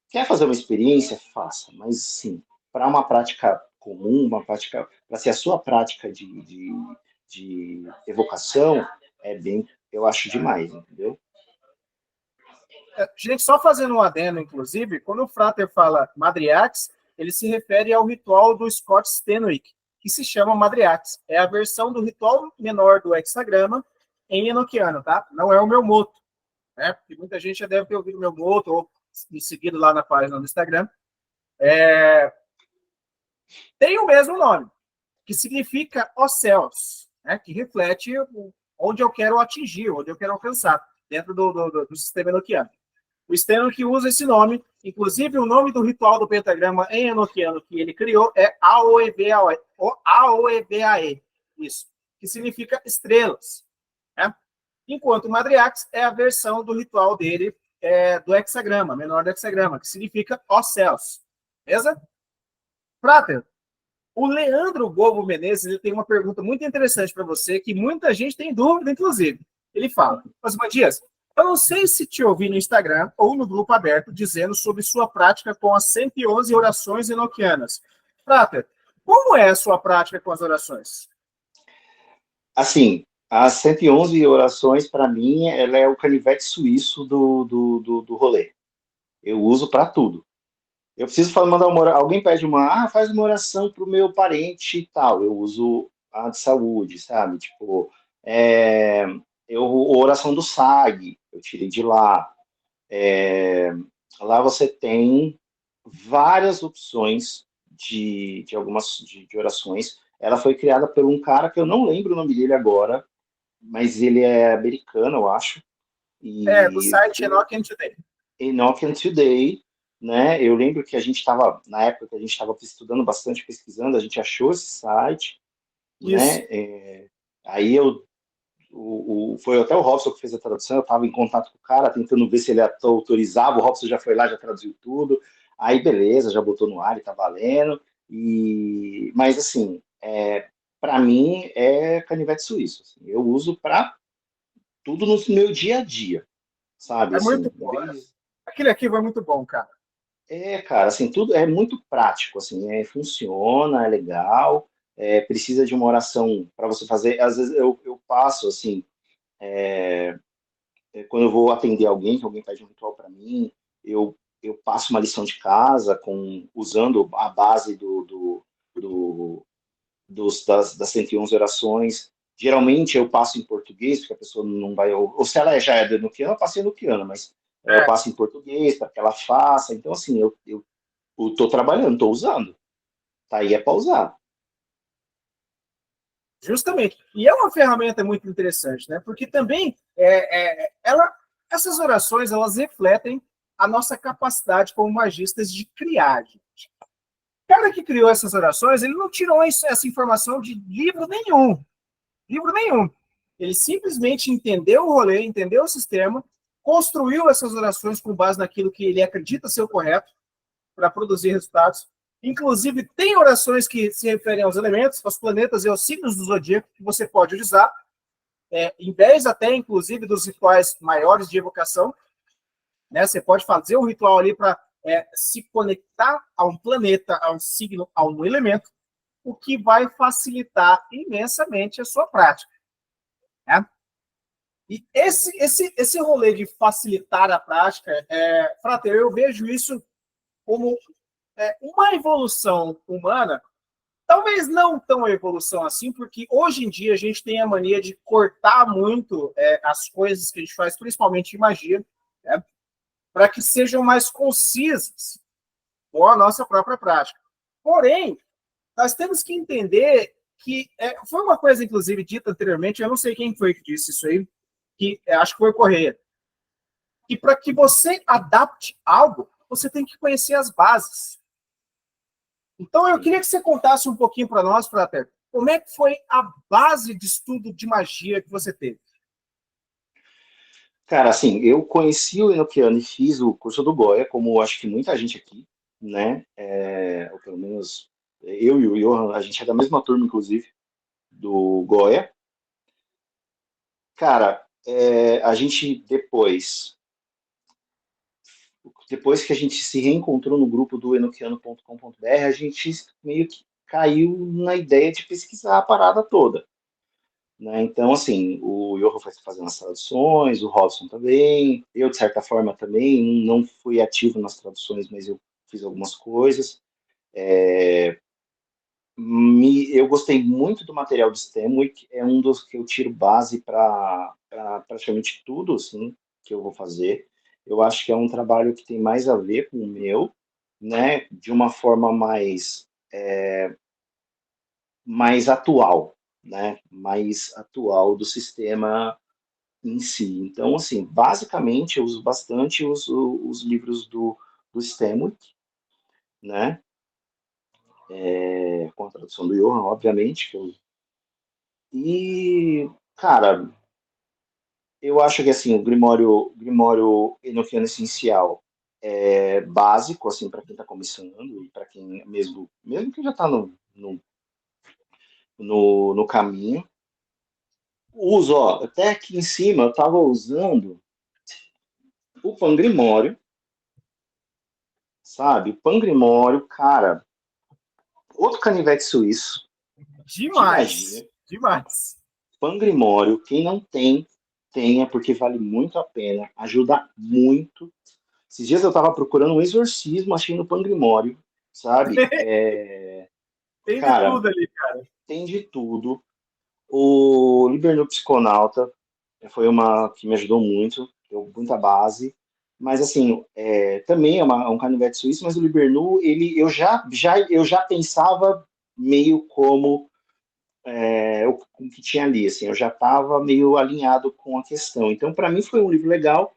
Speaker 1: Quer fazer uma experiência? Faça, mas sim, para uma prática comum, uma prática, para ser a sua prática de evocação, eu acho demais, entendeu?
Speaker 2: Gente, só fazendo um adendo, inclusive, quando o Frater fala Madriax, ele se refere ao ritual do Scott Stenwick, que se chama Madriax. É a versão do ritual menor do hexagrama em enoquiano, tá? Não é o meu moto, né? Porque muita gente já deve ter ouvido o meu moto ou me seguido lá na página do Instagram. Tem o mesmo nome, que significa os céus, né? Que reflete onde eu quero atingir, onde eu quero alcançar, dentro do sistema enoquiano. O Stenwick usa esse nome, inclusive o nome do ritual do pentagrama em enoquiano que ele criou é Aoebae, isso, que significa estrelas, né? Enquanto o Madriax é a versão do ritual dele do hexagrama, menor do hexagrama, que significa os céus. Beleza? Prater, o Leandro Gobo Menezes ele tem uma pergunta muito interessante para você, que muita gente tem dúvida, inclusive. Ele fala, Osman Dias, eu não sei se te ouvi no Instagram ou no grupo aberto dizendo sobre sua prática com as 111 orações enoquianas. Prater, como é a sua prática com as orações?
Speaker 1: Assim, as 111 orações, para mim, ela é o canivete suíço do rolê. Eu uso para tudo. Eu preciso mandar alguém pede faz uma oração para o meu parente e tal. Eu uso a de saúde, sabe? Tipo, é, a oração do SAG, eu tirei de lá. Lá você tem várias opções de algumas de orações. Ela foi criada por um cara que eu não lembro o nome dele agora, mas ele é americano, eu acho.
Speaker 2: Do
Speaker 1: E
Speaker 2: site Enochian Today.
Speaker 1: Enochian Today, né? Eu lembro que a gente estava, na época que a gente estava estudando bastante, pesquisando, a gente achou esse site,
Speaker 2: Isso.
Speaker 1: né? Aí foi até o Robson que fez a tradução, eu estava em contato com o cara, tentando ver se ele autorizava, o Robson já foi lá, já traduziu tudo, aí beleza, já botou no ar e tá valendo, mas assim, para mim é canivete suíço, assim, eu uso para tudo no meu dia a dia, sabe,
Speaker 2: É muito
Speaker 1: assim,
Speaker 2: bom. Aquele arquivo é muito bom, cara.
Speaker 1: cara, assim, tudo é muito prático, assim, funciona, é legal, precisa de uma oração para você fazer, às vezes eu passo, assim, quando eu vou atender alguém, que alguém pede um ritual para mim, eu passo uma lição de casa usando a base das 111 orações. Geralmente eu passo em português, porque a pessoa não vai. Ou se ela já é do Enoquiano, eu passo em Enoquiano, mas eu passo em português para que ela faça. Então, assim, eu estou trabalhando, estou usando. Tá aí é para usar.
Speaker 2: Justamente. E é uma ferramenta muito interessante, né? Porque também essas orações elas refletem a nossa capacidade como magistas de criar. Gente. O cara que criou essas orações, ele não tirou essa informação de livro nenhum. Livro nenhum. Ele simplesmente entendeu o rolê, entendeu o sistema, construiu essas orações com base naquilo que ele acredita ser o correto para produzir resultados. Inclusive, tem orações que se referem aos elementos, aos planetas e aos signos do zodíaco que você pode usar, em vez até, inclusive, dos rituais maiores de evocação. Né? Você pode fazer um ritual ali para se conectar a um planeta, a um signo, a um elemento. o que vai facilitar imensamente a sua prática. Né? E esse rolê de facilitar a prática, Frater, eu vejo isso como uma evolução humana, talvez não tão evolução assim, porque hoje em dia a gente tem a mania de cortar muito as coisas que a gente faz, principalmente em magia, né, para que sejam mais concisas com a nossa própria prática. Porém, nós temos que entender que foi uma coisa, inclusive, dita anteriormente, eu não sei quem foi que disse isso aí, que acho que foi o Correia, que para que você adapte algo, você tem que conhecer as bases. Então, eu queria que você contasse um pouquinho para nós, Frater, como é que foi a base de estudo de magia que você teve?
Speaker 1: Cara, assim, eu conheci o Enochiano e fiz o curso do Goya, como acho que muita gente aqui, né? Ou pelo menos eu e o Johan, a gente é da mesma turma, inclusive, do Goya. Cara, a gente depois que a gente se reencontrou no grupo do enochiano.com.br, a gente meio que caiu na ideia de pesquisar a parada toda. Né? Então, assim, o Johan foi fazendo as traduções, o Robson também, eu, de certa forma, também não fui ativo nas traduções, mas eu fiz algumas coisas. Eu gostei muito do material de Stanwyck, é um dos que eu tiro base para praticamente tudo assim, que eu vou fazer. Eu acho que é um trabalho que tem mais a ver com o meu, né, de uma forma mais atual, né, mais atual do sistema em si. Então, assim, basicamente, eu uso bastante os livros do Stanwyck, né, com a tradução do Johan, obviamente, e, cara, eu acho que assim, o Grimório Enochiano Essencial é básico, assim, para quem está começando e para quem mesmo que já está no caminho. Uso, ó, até aqui em cima eu estava usando o Pangrimório, sabe? O Pangrimório, cara, outro canivete suíço de
Speaker 2: Demais,
Speaker 1: magia.
Speaker 2: demais.
Speaker 1: Pangrimório, quem não tem, tenha, porque vale muito a pena, ajuda muito. Esses dias eu estava procurando um exorcismo, achei no Pangrimório, sabe?
Speaker 2: Tem de
Speaker 1: Cara,
Speaker 2: tudo ali, cara.
Speaker 1: tem de tudo. O Libernu Psiconauta foi uma que me ajudou muito, deu muita base. Mas, assim, também é um canivete suíço, mas o Libernu, eu já pensava meio como o que tinha ali, assim, eu já estava meio alinhado com a questão. Então, para mim, foi um livro legal,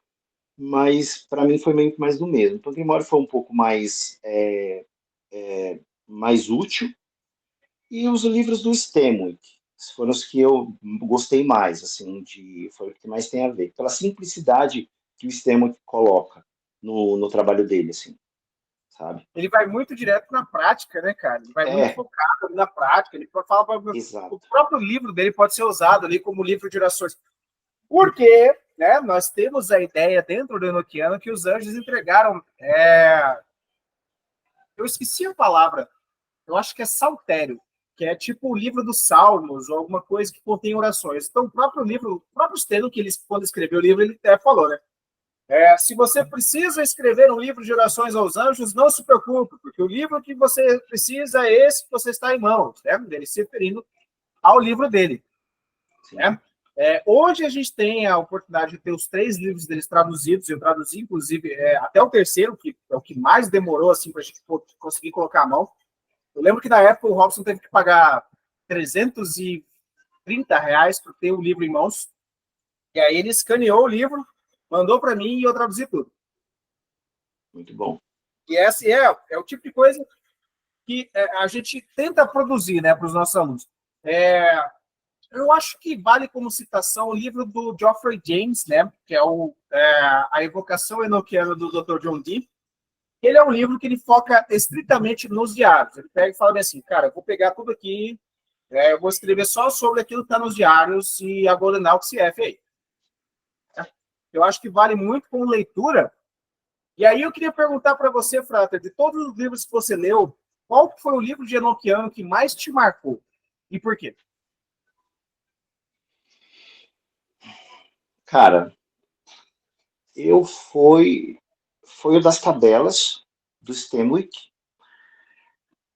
Speaker 1: mas para mim foi meio que mais do mesmo. Então, Grimório foi um pouco mais útil, e os livros do Stenwick foram os que eu gostei mais, assim, foi o que mais tem a ver, pela simplicidade que o Stenwick coloca no trabalho dele, assim, sabe?
Speaker 2: Ele vai muito direto na prática, né, cara? Ele vai muito
Speaker 1: É,
Speaker 2: focado na prática. Ele fala o
Speaker 1: exato.
Speaker 2: próprio livro dele pode ser usado ali como livro de orações. Porque, né, nós temos a ideia dentro do Enochiano que os anjos entregaram. Eu esqueci a palavra. Eu acho que é saltério, que é tipo o livro dos Salmos ou alguma coisa que contém orações. Então, o próprio livro, o próprio Steno, que ele, quando escreveu o livro, ele até falou, né? Se você precisa escrever um livro de orações aos anjos, não se preocupe, porque o livro que você precisa é esse que você está em mãos, né? Ele se referindo ao livro dele.
Speaker 1: Sim.
Speaker 2: Né? Hoje a gente tem a oportunidade de ter os 3 livros deles traduzidos, eu traduzi, inclusive, até o terceiro, que é o que mais demorou assim, para a gente conseguir colocar a mão. Eu lembro que na época o Robson teve que pagar R$ 330 para ter o livro em mãos, e aí ele escaneou o livro, mandou para mim e eu traduzi tudo.
Speaker 1: Muito bom.
Speaker 2: E esse é o tipo de coisa que a gente tenta produzir, né, para os nossos alunos. Eu acho que vale como citação o livro do Geoffrey James, né, que é A Evocação Enochiana do Dr. John Dee. Ele é um livro que ele foca estritamente nos diários. Ele pega e fala bem assim, cara, eu vou pegar tudo aqui, eu vou escrever só sobre aquilo que está nos diários e a Golden Alx F aí. Eu acho que vale muito como leitura. E aí eu queria perguntar para você, Frater, de todos os livros que você leu, qual foi o livro de Enochiano que mais te marcou? E por quê?
Speaker 1: Cara, eu foi o das tabelas do Stenwick,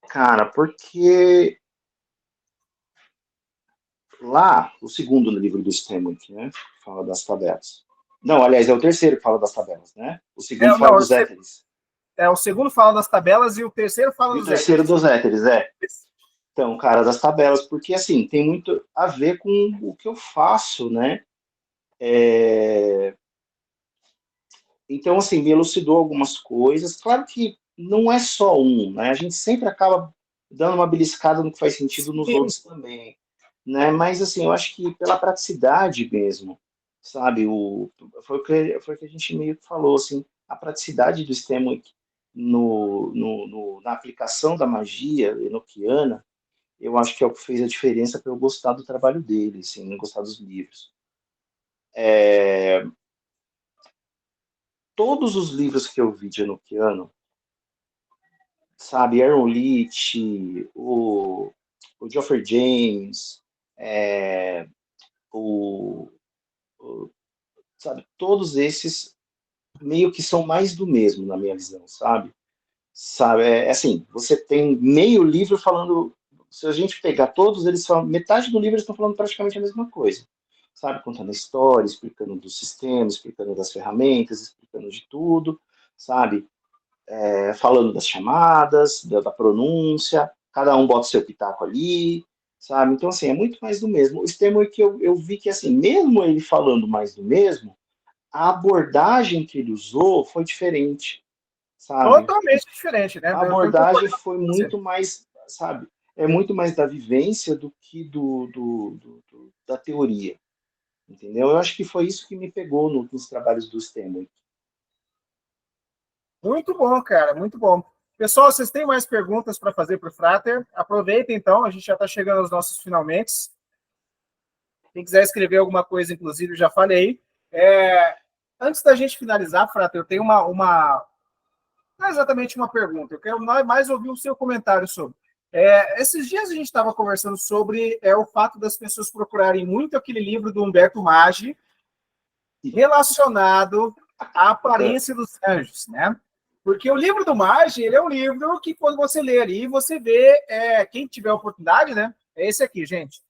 Speaker 1: cara, porque lá, o segundo livro do Stenwick, né, fala das tabelas. Não, aliás, é o terceiro que fala das tabelas, né? O segundo fala
Speaker 2: Não,
Speaker 1: dos éteres.
Speaker 2: o segundo fala das tabelas e o terceiro fala
Speaker 1: E o
Speaker 2: dos
Speaker 1: terceiro
Speaker 2: éteres.
Speaker 1: dos éteres, é. Então, cara, das tabelas, porque assim, tem muito a ver com o que eu faço, né? É, então, assim, me elucidou algumas coisas. Claro que não é só um, né? A gente sempre acaba dando uma beliscada no que faz sentido nos
Speaker 2: Sim,
Speaker 1: outros também, né? Mas, assim, eu acho que pela praticidade mesmo, sabe? Foi o que a gente meio que falou, assim, a praticidade do sistema na aplicação da magia enoquiana, eu acho que é o que fez a diferença para eu gostar do trabalho dele, assim, gostar dos livros. Todos os livros que eu vi de Enochiano, sabe, Aaron Leach, o Geoffrey James, é, o, sabe, todos esses meio que são mais do mesmo na minha visão, sabe, assim, você tem meio livro falando, se a gente pegar todos, eles falam, metade do livro eles estão falando praticamente a mesma coisa, sabe, contando a história, explicando do sistema, explicando das ferramentas, explicando de tudo, sabe, falando das chamadas, da pronúncia, cada um bota o seu pitaco ali, sabe? Então, assim, é muito mais do mesmo. O extremo é que eu vi que, assim, mesmo ele falando mais do mesmo, a abordagem que ele usou foi diferente, sabe?
Speaker 2: totalmente diferente, né?
Speaker 1: A
Speaker 2: Eu
Speaker 1: abordagem
Speaker 2: concordo
Speaker 1: foi
Speaker 2: com você.
Speaker 1: muito mais, sabe? É muito mais da vivência do que da teoria, entendeu? Eu acho que foi isso que me pegou nos trabalhos do Stanley.
Speaker 2: Muito bom, cara, muito bom. Pessoal, vocês têm mais perguntas para fazer para o Frater? Aproveitem então, a gente já está chegando aos nossos finalmente. Quem quiser escrever alguma coisa, inclusive, já falei. Antes da gente finalizar, Frater, eu tenho não é exatamente uma pergunta, eu quero mais ouvir o seu comentário sobre. Esses dias a gente estava conversando sobre o fato das pessoas procurarem muito aquele livro do Humberto Maggi relacionado à aparência dos anjos, né? Porque o livro do Maggi, ele é um livro que quando você lê ali, você vê, quem tiver oportunidade, né? É esse aqui, gente.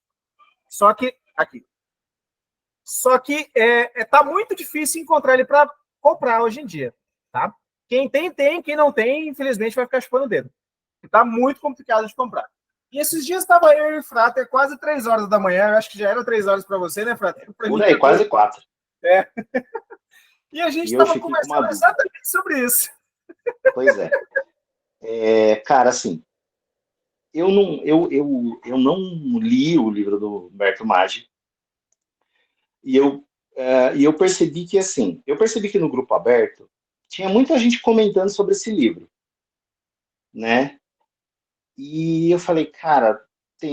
Speaker 2: Só que, aqui. Só que tá muito difícil encontrar ele para comprar hoje em dia, tá? Quem tem, tem. Quem não tem, infelizmente, vai ficar chupando o dedo. Tá muito complicado de comprar. E esses dias estava eu e o Frater, quase 3 horas da manhã, eu acho que já era 3 horas para você, né, Frater? Para
Speaker 1: Por
Speaker 2: mim
Speaker 1: aí,
Speaker 2: já
Speaker 1: quase
Speaker 2: deu.
Speaker 1: quatro.
Speaker 2: É. E a gente
Speaker 1: E eu
Speaker 2: estava
Speaker 1: fiquei com uma
Speaker 2: conversando
Speaker 1: dúvida.
Speaker 2: exatamente sobre isso.
Speaker 1: Pois é. Cara, assim, eu não li o livro do Humberto Maggi e eu percebi que, assim, eu percebi que no grupo aberto tinha muita gente comentando sobre esse livro, né? E eu falei, cara,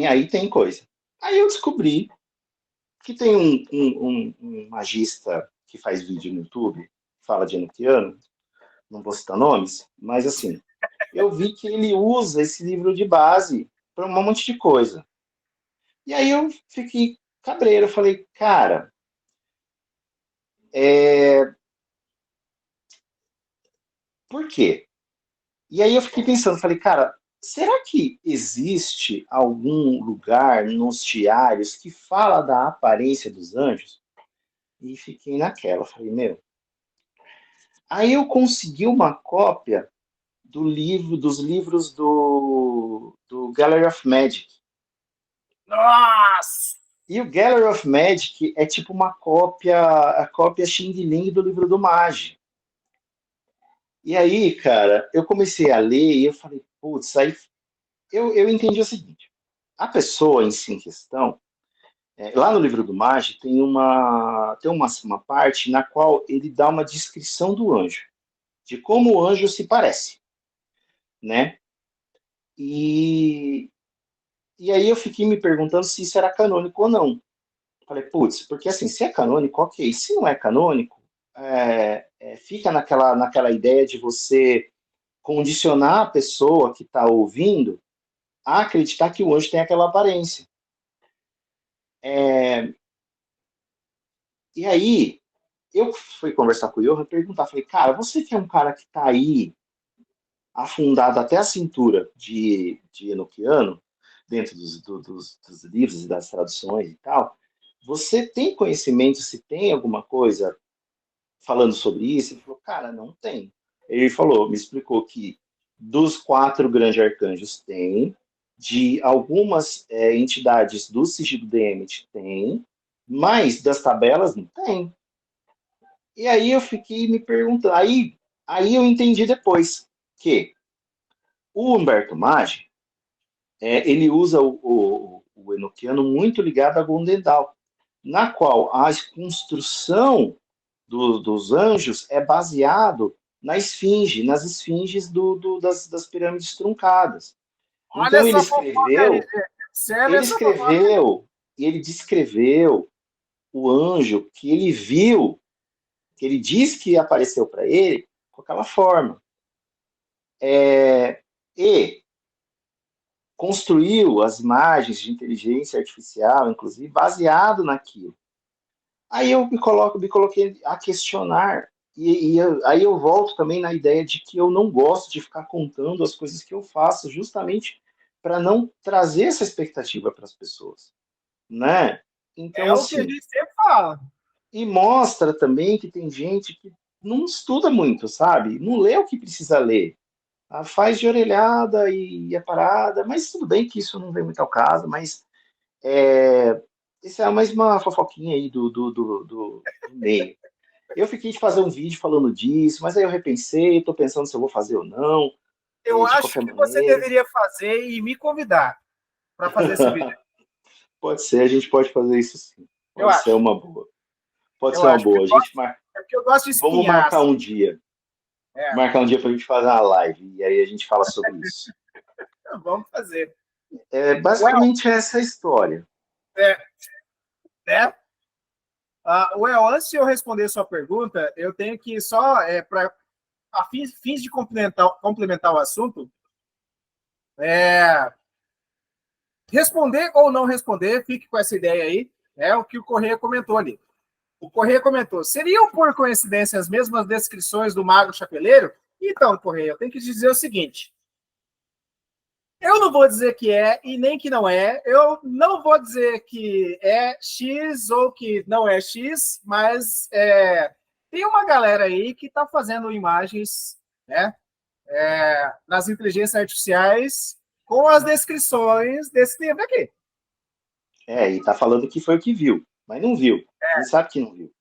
Speaker 1: aí tem coisa. Aí eu descobri que tem um magista que faz vídeo no YouTube, fala de Enochiano, não vou citar nomes, mas assim, eu vi que ele usa esse livro de base para um monte de coisa. E aí eu fiquei cabreiro, eu falei, cara, é, por quê? E aí eu fiquei pensando, falei, cara, será que existe algum lugar nos diários que fala da aparência dos anjos? E fiquei naquela, falei, meu. Aí eu consegui uma cópia dos livros do Gallery of Magic.
Speaker 2: Nossa!
Speaker 1: E o Gallery of Magic é tipo uma cópia, a cópia Xing Ling do livro do Magi. E aí, cara, eu comecei a ler e eu falei, putz, aí eu entendi o seguinte: a pessoa em si em questão, lá no livro do Magi tem uma parte na qual ele dá uma descrição do anjo, de como o anjo se parece, né? E, e aí eu fiquei me perguntando se isso era canônico ou não. Falei, putz, porque assim, se é canônico, ok. Se não é canônico, fica naquela ideia de você condicionar a pessoa que está ouvindo a acreditar que o anjo tem aquela aparência. E aí, eu fui conversar com o Johan e perguntar, falei, cara, você que é um cara que está aí afundado até a cintura de enoquiano, dentro dos livros e das traduções e tal, você tem conhecimento, se tem alguma coisa falando sobre isso? Ele falou, cara, não tem. Ele falou, me explicou que dos 4 grandes arcanjos tem, de algumas entidades do sigilo de Emmet tem, mas das tabelas não tem. E aí eu fiquei me perguntando, aí eu entendi depois que o Humberto Maggi, ele usa o enoquiano muito ligado a Gondedal, na qual a construção dos anjos é baseado na esfinge, nas esfinges das pirâmides truncadas.
Speaker 2: Olha
Speaker 1: Então
Speaker 2: essa fofoca aí, gente. Sério essa fofoca?
Speaker 1: Ele descreveu o anjo que ele viu, que ele disse que apareceu para ele, com aquela forma. E construiu as imagens de inteligência artificial, inclusive, baseado naquilo. Aí eu me coloquei a questionar, aí eu volto também na ideia de que eu não gosto de ficar contando as coisas que eu faço, justamente para não trazer essa expectativa para as pessoas, né? Então,
Speaker 2: É o que a
Speaker 1: assim,
Speaker 2: gente sempre fala.
Speaker 1: e mostra também que tem gente que não estuda muito, sabe? Não lê o que precisa ler. Faz de orelhada e é parada, mas tudo bem que isso não vem muito ao caso, mas isso é mais uma fofoquinha aí do meio. Eu fiquei de fazer um vídeo falando disso, mas aí eu repensei, estou pensando se eu vou fazer ou não,
Speaker 2: Eu
Speaker 1: de
Speaker 2: acho
Speaker 1: qualquer
Speaker 2: que você
Speaker 1: maneira.
Speaker 2: deveria fazer e me convidar para fazer esse vídeo.
Speaker 1: Pode ser, a gente pode fazer isso sim.
Speaker 2: Eu
Speaker 1: Pode ser
Speaker 2: acho.
Speaker 1: uma boa. Pode
Speaker 2: Eu
Speaker 1: ser uma
Speaker 2: acho.
Speaker 1: boa. A gente
Speaker 2: É porque eu gosto de
Speaker 1: Vamos
Speaker 2: espinhar.
Speaker 1: marcar um dia.
Speaker 2: É,
Speaker 1: Marcar um dia para a gente fazer uma live e aí a gente fala sobre isso.
Speaker 2: vamos fazer. Well,
Speaker 1: Basicamente essa é a história.
Speaker 2: é, né? Well, antes de eu responder sua pergunta, eu tenho que só, para fins de complementar o assunto, responder ou não responder, fique com essa ideia aí, é o que o Correia comentou ali. O Correia comentou, seriam por coincidência as mesmas descrições do Mago Chapeleiro? Então, Correia, eu tenho que dizer o seguinte, eu não vou dizer que é e nem que não é. Eu não vou dizer que é X ou que não é X, mas tem uma galera aí que está fazendo imagens, né, nas inteligências artificiais com as descrições desse livro aqui.
Speaker 1: E tá falando que foi o que viu, mas não viu. A gente sabe que não viu.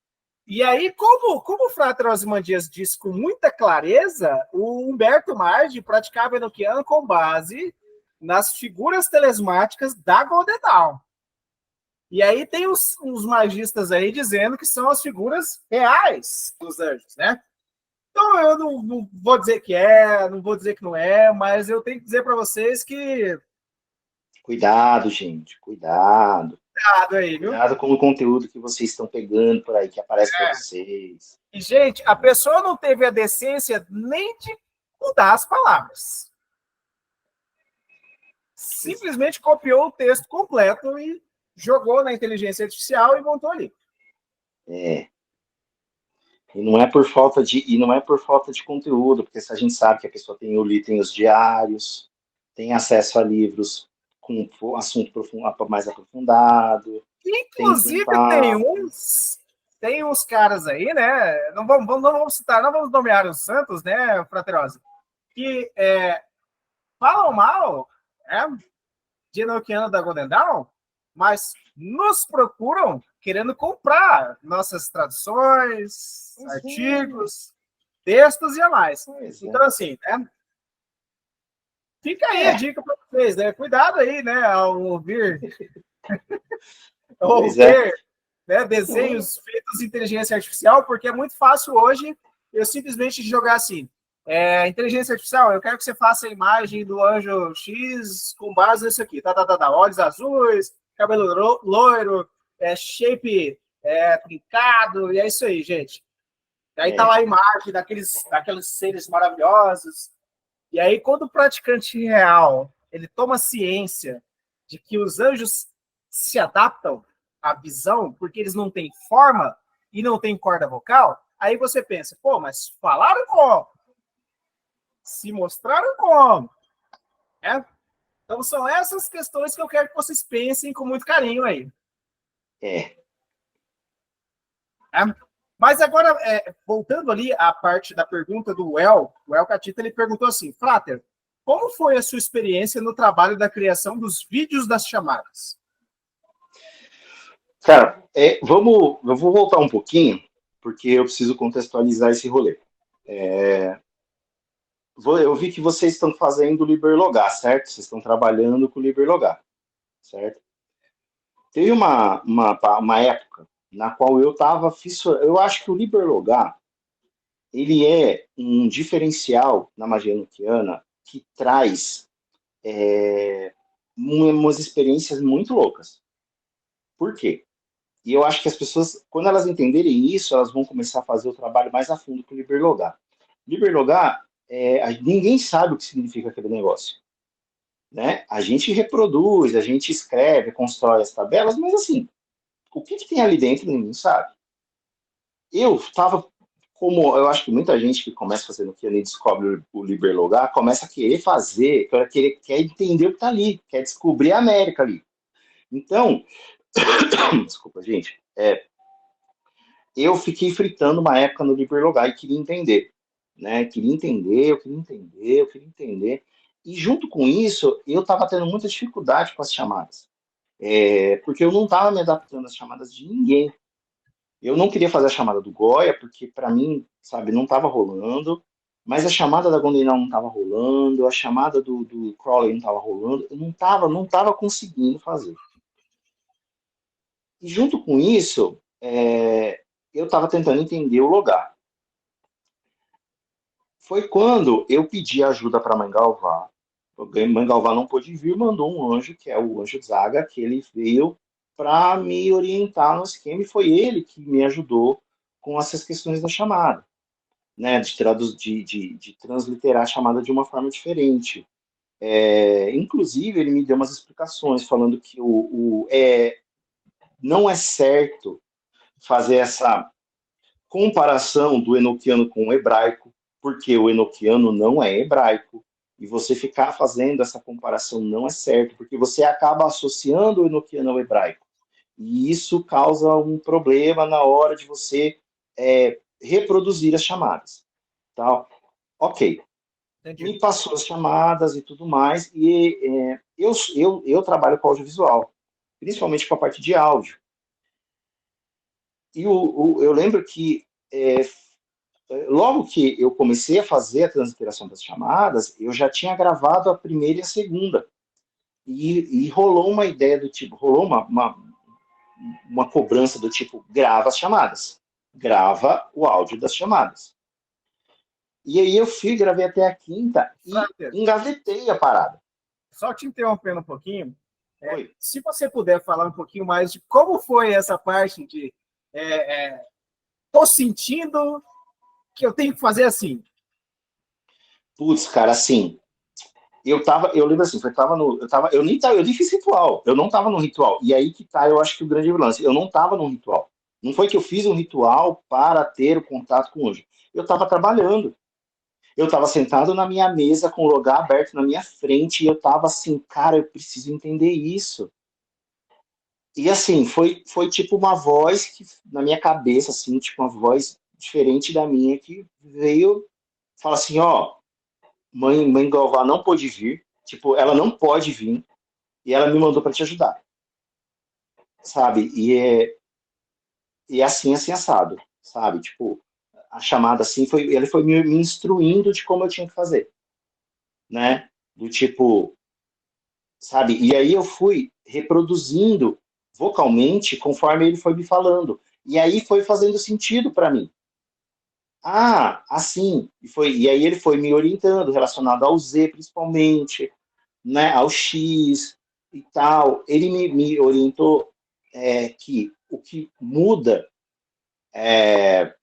Speaker 2: E aí, como o Frater Ozymandias disse com muita clareza, o Humberto Maggi praticava enoquiano com base nas figuras telesmáticas da Golden Dawn. E aí tem uns magistas aí dizendo que são as figuras reais dos anjos, né? Então eu não vou dizer que é, não vou dizer que não é, mas eu tenho que dizer para vocês que
Speaker 1: Cuidado, gente, cuidado.
Speaker 2: cuidado aí, viu?
Speaker 1: Cuidado com o conteúdo que vocês estão pegando por aí, que aparece para vocês.
Speaker 2: E, gente, a pessoa não teve a decência nem de mudar as palavras. Simplesmente copiou o texto completo e jogou na inteligência artificial e montou ali.
Speaker 1: E não é por falta de conteúdo, porque a gente sabe que a pessoa tem os diários, tem acesso a livros com assunto mais aprofundado,
Speaker 2: Inclusive, tem uns caras aí, né? Não vamos citar, não vamos nomear os santos, né, Fraterose? Que falam mal de Enoquiano da Golden Dawn, mas nos procuram querendo comprar nossas traduções, artigos, textos e a mais. Então, assim, né? Fica aí a dica para vocês, né? Cuidado aí, né, ao ouvir ou ver desenhos feitos em inteligência artificial, porque é muito fácil hoje eu simplesmente jogar assim, inteligência artificial, eu quero que você faça a imagem do anjo X com base nisso aqui, olhos azuis, cabelo loiro, shape trincado, e é isso aí, gente. Aí tá lá a imagem daqueles seres maravilhosos, E aí, quando o praticante real ele toma ciência de que os anjos se adaptam à visão, porque eles não têm forma e não têm corda vocal, aí você pensa, pô, mas falaram como? Se mostraram como? É? Então são essas questões que eu quero que vocês pensem com muito carinho aí.
Speaker 1: É.
Speaker 2: É? Mas agora, voltando ali à parte da pergunta do o El Catita, ele perguntou assim, Frater, como foi a sua experiência no trabalho da criação dos vídeos das chamadas?
Speaker 1: Cara, eu vou voltar um pouquinho, porque eu preciso contextualizar esse rolê. Eu vi que vocês estão fazendo o Liberlogar, certo? Vocês estão trabalhando com o Liberlogar, certo? Teve uma época na qual eu estava fissurado. Eu acho que o Liberlogar, ele é um diferencial na magia enoquiana que traz umas experiências muito loucas. Por quê? E eu acho que as pessoas, quando elas entenderem isso, elas vão começar a fazer o trabalho mais a fundo com o Liberlogar. Liberlogar, ninguém sabe o que significa aquele negócio. Né? A gente reproduz, a gente escreve, constrói as tabelas, mas assim, o que, que tem ali dentro ninguém sabe. Eu estava, como eu acho que muita gente que começa fazendo aquilo e descobre o Liberlogar, começa a querer fazer, quer entender o que está ali, quer descobrir a América ali. Então, desculpa, gente, eu fiquei fritando uma época no Liberlogar e queria entender. Né? Queria entender, eu queria entender, eu queria entender. E junto com isso, eu estava tendo muita dificuldade com as chamadas. Porque eu não estava me adaptando às chamadas de ninguém. Eu não queria fazer a chamada do Goya, porque para mim, sabe, não estava rolando. Mas a chamada da Gondinal não estava rolando, a chamada do Crowley não estava rolando. Eu não tava conseguindo fazer. E junto com isso, eu estava tentando entender o lugar. Foi quando eu pedi ajuda para Mãe Galvá. Mãe Galvá não pôde vir, mandou um anjo, que é o anjo Zaga, que ele veio para me orientar no esquema, e foi ele que me ajudou com essas questões da chamada, né, de transliterar a chamada de uma forma diferente. Inclusive, ele me deu umas explicações, falando que não é certo fazer essa comparação do enoquiano com o hebraico, porque o enoquiano não é hebraico, e você ficar fazendo essa comparação não é certo, porque você acaba associando o enoquiano ao hebraico. E isso causa um problema na hora de você reproduzir as chamadas. Tá? Ok.
Speaker 2: Entendi.
Speaker 1: Me passou as chamadas e tudo mais, e eu trabalho com audiovisual, principalmente com a parte de áudio. E eu lembro que logo que eu comecei a fazer a transliteração das chamadas, eu já tinha gravado a primeira e a segunda. E rolou uma ideia do tipo, rolou uma cobrança do tipo, grava as chamadas. Grava o áudio das chamadas. E aí eu fui, gravei até a quinta e engavetei a parada.
Speaker 2: Só te interrompendo um pouquinho, se você puder falar um pouquinho mais de como foi essa parte de tô sentindo que eu tenho que fazer assim.
Speaker 1: Putz, cara, assim, eu lembro assim, eu nem fiz ritual, eu não tava no ritual. E aí que tá, eu acho que o grande lance, eu não tava no ritual. Não foi que eu fiz um ritual para ter o contato com o anjo. Eu tava trabalhando. Eu tava sentado na minha mesa com o lugar aberto na minha frente e eu tava assim, cara, eu preciso entender isso. E assim, foi tipo uma voz que na minha cabeça, assim, tipo uma voz diferente da minha que veio, fala assim, ó, mãe Galvá não pôde vir, tipo, ela não pode vir, e ela me mandou para te ajudar, sabe? E é assim assado, sabe? Tipo, a chamada assim, ele foi me instruindo de como eu tinha que fazer, né? Do tipo, sabe? E aí eu fui reproduzindo vocalmente conforme ele foi me falando. E aí foi fazendo sentido para mim. Ah, assim. E aí ele foi me orientando, relacionado ao Z principalmente, né, ao X e tal. Ele me orientou que o que muda é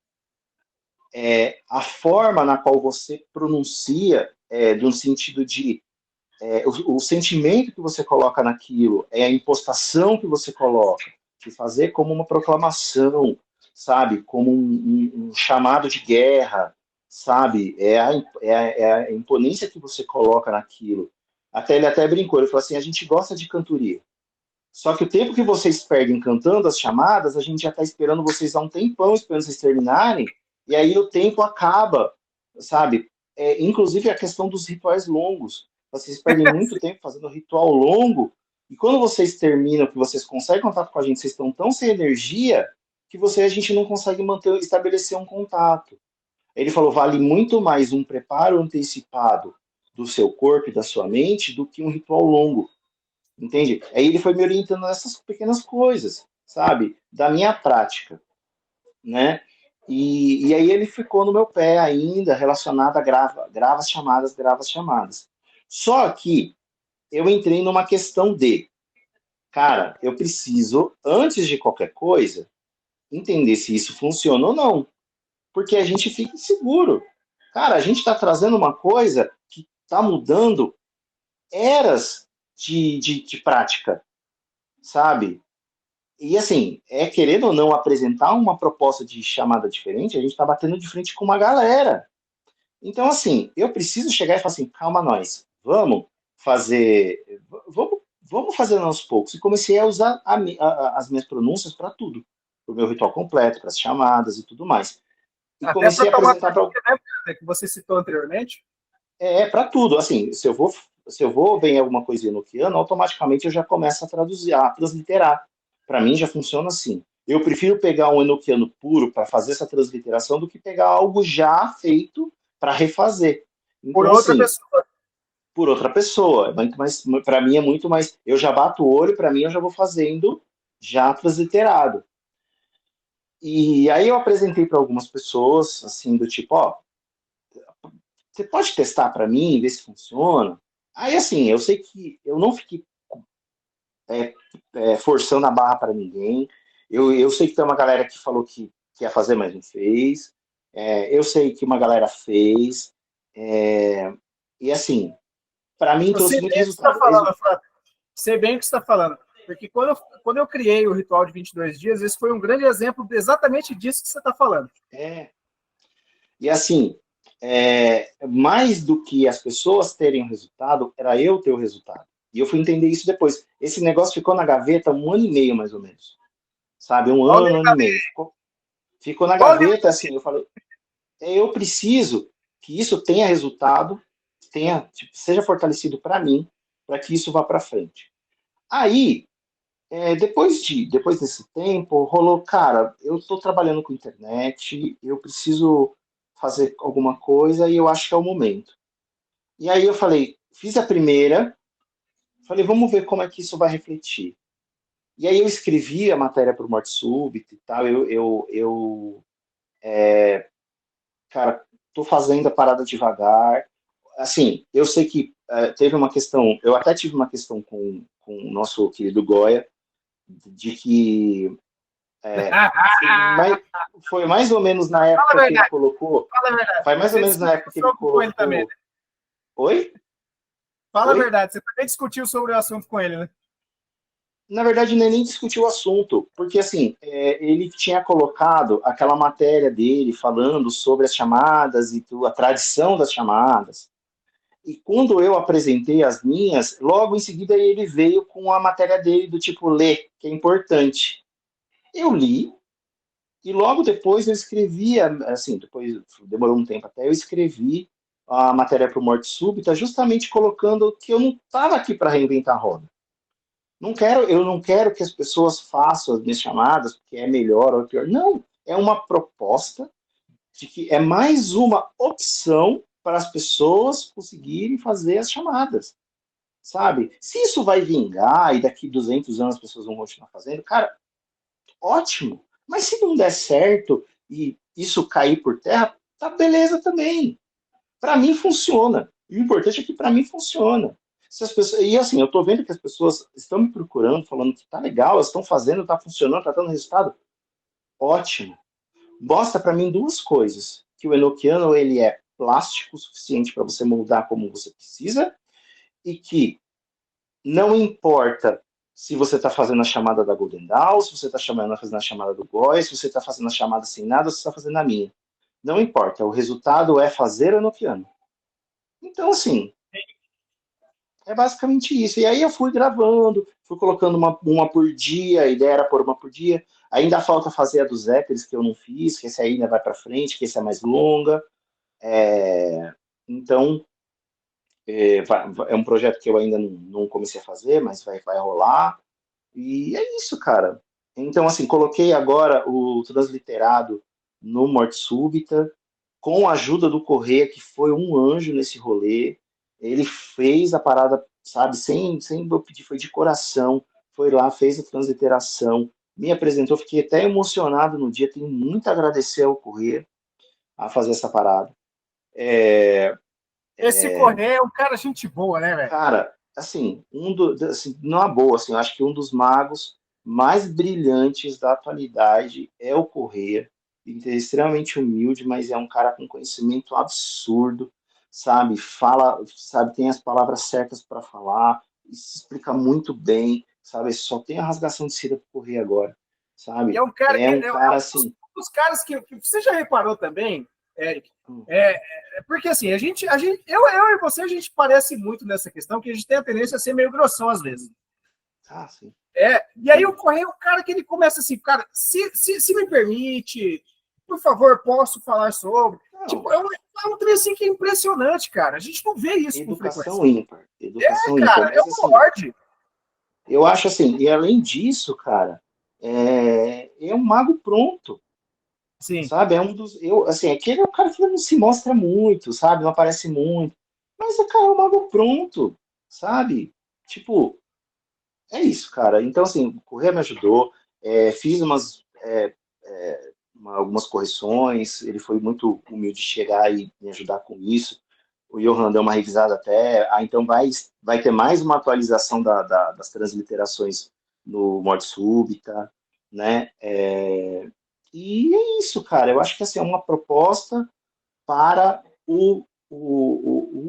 Speaker 1: a forma na qual você pronuncia de um sentido de o sentimento que você coloca naquilo, é a impostação que você coloca, de fazer como uma proclamação, sabe? Como um chamado de guerra, sabe? É a imponência que você coloca naquilo. Até ele até brincou, ele falou assim, a gente gosta de cantoria. Só que o tempo que vocês perdem cantando as chamadas, a gente já está esperando vocês há um tempão, esperando vocês terminarem, e aí o tempo acaba, sabe? Inclusive a questão dos rituais longos. Vocês perdem muito tempo fazendo ritual longo, e quando vocês terminam, que vocês conseguem contato com a gente, vocês estão tão sem energia, que a gente não consegue estabelecer um contato. Ele falou, vale muito mais um preparo antecipado do seu corpo e da sua mente do que um ritual longo. Entende? Aí ele foi me orientando nessas pequenas coisas, sabe? Da minha prática, né? E aí ele ficou no meu pé ainda, relacionado a grava as chamadas, grava as chamadas. Só que eu entrei numa questão de, cara, eu preciso, antes de qualquer coisa, entender se isso funciona ou não. Porque a gente fica inseguro. Cara, a gente está trazendo uma coisa que está mudando eras de prática, sabe? E assim, querendo ou não apresentar uma proposta de chamada diferente, a gente está batendo de frente com uma galera. Então, assim, eu preciso chegar e falar assim, calma nós, vamos fazer aos poucos. E comecei a usar as minhas pronúncias para tudo, para o meu ritual completo, para as chamadas e tudo mais. E
Speaker 2: Até
Speaker 1: comecei
Speaker 2: para
Speaker 1: a
Speaker 2: tomar
Speaker 1: apresentar para
Speaker 2: cuidado, né, que você citou anteriormente.
Speaker 1: para tudo. Assim, se eu vou ver em alguma coisa enoquiana, automaticamente eu já começo a traduzir, a transliterar. Para mim já funciona assim. Eu prefiro pegar um enoquiano puro para fazer essa transliteração do que pegar algo já feito para refazer.
Speaker 2: Por
Speaker 1: Então,
Speaker 2: outra
Speaker 1: assim,
Speaker 2: pessoa.
Speaker 1: por outra pessoa, para mim é muito mais. Eu já bato o olho, para mim eu já vou fazendo já transliterado. E aí eu apresentei para algumas pessoas, assim, do tipo, ó, você pode testar para mim, ver se funciona? Aí, assim, eu sei que eu não fiquei é, forçando a barra para ninguém. Eu sei que tem uma galera que falou que ia fazer, mas não fez. Eu sei que uma galera fez. E, assim, para mim
Speaker 2: Eu
Speaker 1: trouxe
Speaker 2: sei
Speaker 1: muito
Speaker 2: bem o que você está
Speaker 1: resultado.
Speaker 2: falando, Flávio. Sei bem o que você está falando. Porque quando eu criei o ritual de 22 dias, esse foi um grande exemplo exatamente disso que você está falando.
Speaker 1: É, e, assim, mais do que as pessoas terem o resultado, era eu ter o resultado. E eu fui entender isso depois. Esse negócio ficou na gaveta 1 ano e meio, mais ou menos. Sabe?
Speaker 2: Olha,
Speaker 1: 1 ano e meio. Ficou na
Speaker 2: olha,
Speaker 1: gaveta, assim, eu falei, eu preciso que isso tenha resultado, tipo, seja fortalecido para mim, para que isso vá para frente. Aí, depois desse tempo, rolou, cara, eu estou trabalhando com internet, eu preciso fazer alguma coisa e eu acho que é o momento. E aí eu falei, fiz a primeira, falei, vamos ver como é que isso vai refletir. E aí eu escrevi a matéria para o Morte Súbita e tal, cara, tô fazendo a parada devagar. Assim, eu sei que teve uma questão, eu até tive uma questão com o nosso querido Goya, de que foi mais, foi mais ou menos na
Speaker 2: fala a
Speaker 1: época que ele
Speaker 2: verdade,
Speaker 1: colocou.
Speaker 2: fala a verdade.
Speaker 1: Foi mais ou
Speaker 2: Você
Speaker 1: menos na
Speaker 2: discutiu
Speaker 1: época que ele
Speaker 2: sobre com ele também, né?
Speaker 1: colocou. Oi?
Speaker 2: Fala a
Speaker 1: Oi?
Speaker 2: verdade, você também discutiu sobre o assunto com ele, né?
Speaker 1: Na verdade, nem discutiu o assunto, porque assim, ele tinha colocado aquela matéria dele falando sobre as chamadas e a tradição das chamadas. E quando eu apresentei as minhas, logo em seguida ele veio com a matéria dele do tipo lê, que é importante. Eu li e logo depois eu escrevi, assim, depois demorou um tempo até, eu escrevi a matéria para o Morte Súbita, justamente colocando que eu não estava aqui para reinventar a roda. Eu não quero que as pessoas façam as minhas chamadas porque é melhor ou pior. Não, é uma proposta de que é mais uma opção para as pessoas conseguirem fazer as chamadas, sabe? Se isso vai vingar e daqui 200 anos as pessoas vão continuar fazendo, cara, ótimo. Mas se não der certo e isso cair por terra, tá beleza também. Para mim funciona. E o importante é que para mim funciona. Se as pessoas, e assim, eu estou vendo que as pessoas estão me procurando, falando que tá legal, elas estão fazendo, tá funcionando, tá dando resultado. Ótimo. Mostra para mim duas coisas: que o enoquiano ele é plástico suficiente para você moldar como você precisa, e que não importa se você está fazendo a chamada da Golden Dawn, se você está fazendo a chamada do Goi, se você está fazendo a chamada sem nada, ou se você está fazendo a minha. Não importa, o resultado é fazer Enochiano. Então, assim, é basicamente isso. E aí eu fui gravando, fui colocando uma por dia, a ideia era pôr uma por dia. Ainda falta fazer a dos Éteres, que eu não fiz, que esse aí ainda vai para frente, que esse é mais longa. Então, é um projeto que eu ainda não comecei a fazer, mas vai rolar. E é isso, cara. Então, assim, coloquei agora o transliterado no Morte Súbita, com a ajuda do Correia, que foi um anjo nesse rolê. Ele fez a parada, sabe, sem eu pedir, foi de coração. Foi lá, fez a transliteração, me apresentou, fiquei até emocionado no dia. Tenho muito a agradecer ao Correia a fazer essa parada.
Speaker 2: Esse Correia é um cara gente boa, né, velho?
Speaker 1: Cara, assim, assim, numa boa, assim, eu acho que um dos magos mais brilhantes da atualidade é o Correia. Ele é extremamente humilde, mas é um cara com conhecimento absurdo, sabe? Fala, sabe, tem as palavras certas para falar, e se explica muito bem, sabe? Só tem a rasgação de seda pro Correia agora,
Speaker 2: E
Speaker 1: sabe?
Speaker 2: é um cara
Speaker 1: É
Speaker 2: que
Speaker 1: um
Speaker 2: é
Speaker 1: cara
Speaker 2: um
Speaker 1: assim.
Speaker 2: dos caras que você já reparou também, Eric? Porque assim, eu e você, a gente parece muito nessa questão, que a gente tem a tendência a ser meio grossão às vezes.
Speaker 1: Ah, sim.
Speaker 2: E aí o Correia é o cara que ele começa assim, cara, se me permite, por favor, posso falar sobre.
Speaker 1: Não,
Speaker 2: Tipo, é um trem assim que é impressionante, cara. A gente não vê isso com frequência.
Speaker 1: educação ímpar, educação ímpar,
Speaker 2: Cara, é
Speaker 1: mas
Speaker 2: um
Speaker 1: assim,
Speaker 2: lorde.
Speaker 1: eu acho assim, e além disso, cara, é um mago pronto,
Speaker 2: Sim.
Speaker 1: sabe? É um dos. Assim, aquele é um cara que não se mostra muito, sabe? Não aparece muito. Mas o cara é um mago pronto, sabe? Tipo, é isso, cara. Então, assim, o Correia me ajudou, fiz algumas correções, ele foi muito humilde de chegar e me ajudar com isso. O Johan deu uma revisada até. Então vai ter mais uma atualização das transliterações no Morte Súbita, né? E é isso, cara. Eu acho que assim, é uma proposta para o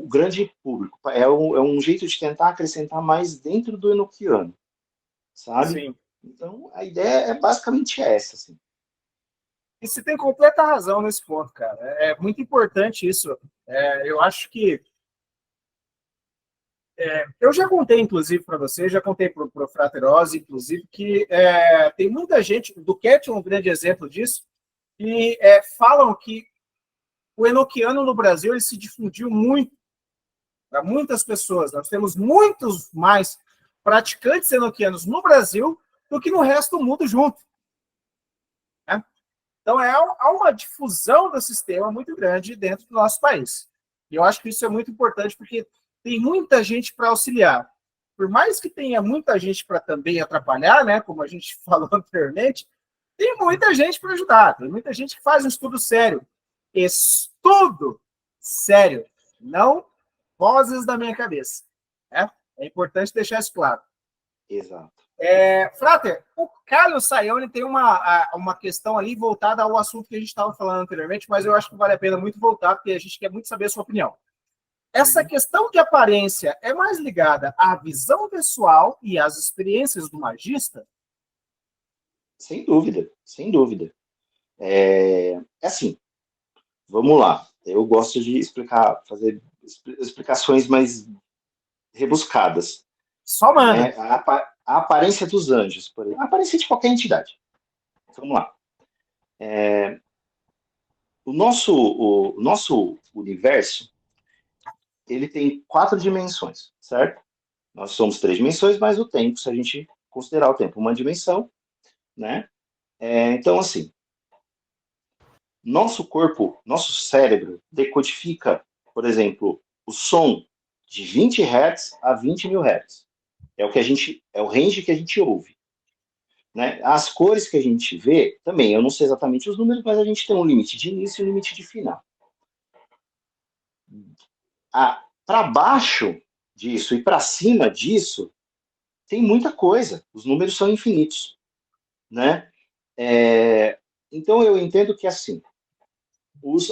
Speaker 1: grande público. É um jeito de tentar acrescentar mais dentro do Enochiano, sabe?
Speaker 2: Sim.
Speaker 1: Então, a ideia é basicamente essa, assim.
Speaker 2: E você tem completa razão nesse ponto, cara. É muito importante isso. Eu acho que. Eu já contei, inclusive, para você, já contei para o Fraterose, inclusive, que tem muita gente, do Cat é um grande exemplo disso, que falam que o enoquiano no Brasil ele se difundiu muito para muitas pessoas. Nós temos muitos mais praticantes enoquianos no Brasil do que no resto do mundo junto. Né? Então, há uma difusão do sistema muito grande dentro do nosso país. E eu acho que isso é muito importante, porque tem muita gente para auxiliar. Por mais que tenha muita gente para também atrapalhar, né, como a gente falou anteriormente, tem muita gente para ajudar. Tem muita gente que faz um estudo sério. Estudo sério. Não vozes da minha cabeça. Né? É importante deixar isso claro.
Speaker 1: Exato.
Speaker 2: Frater, o Carlos Sayone tem uma questão ali voltada ao assunto que a gente estava falando anteriormente, mas eu acho que vale a pena muito voltar, porque a gente quer muito saber a sua opinião. Essa questão de aparência é mais ligada à visão pessoal e às experiências do magista?
Speaker 1: Sem dúvida, sem dúvida. Assim, vamos lá. Eu gosto de fazer explicações mais rebuscadas.
Speaker 2: Só manda.
Speaker 1: Né? A aparência dos anjos, por exemplo. A aparência de qualquer entidade. Vamos lá. O nosso universo, ele tem 4 dimensões, certo? Nós somos 3 dimensões, mais o tempo, se a gente considerar o tempo uma dimensão, né? Então, assim, nosso corpo, nosso cérebro decodifica, por exemplo, o som de 20 Hz a 20 mil Hz. É o range que a gente ouve. Né? As cores que a gente vê, também, eu não sei exatamente os números, mas a gente tem um limite de início e um limite de final. Para baixo disso e para cima disso, tem muita coisa. Os números são infinitos. Né? Então, eu entendo que, assim,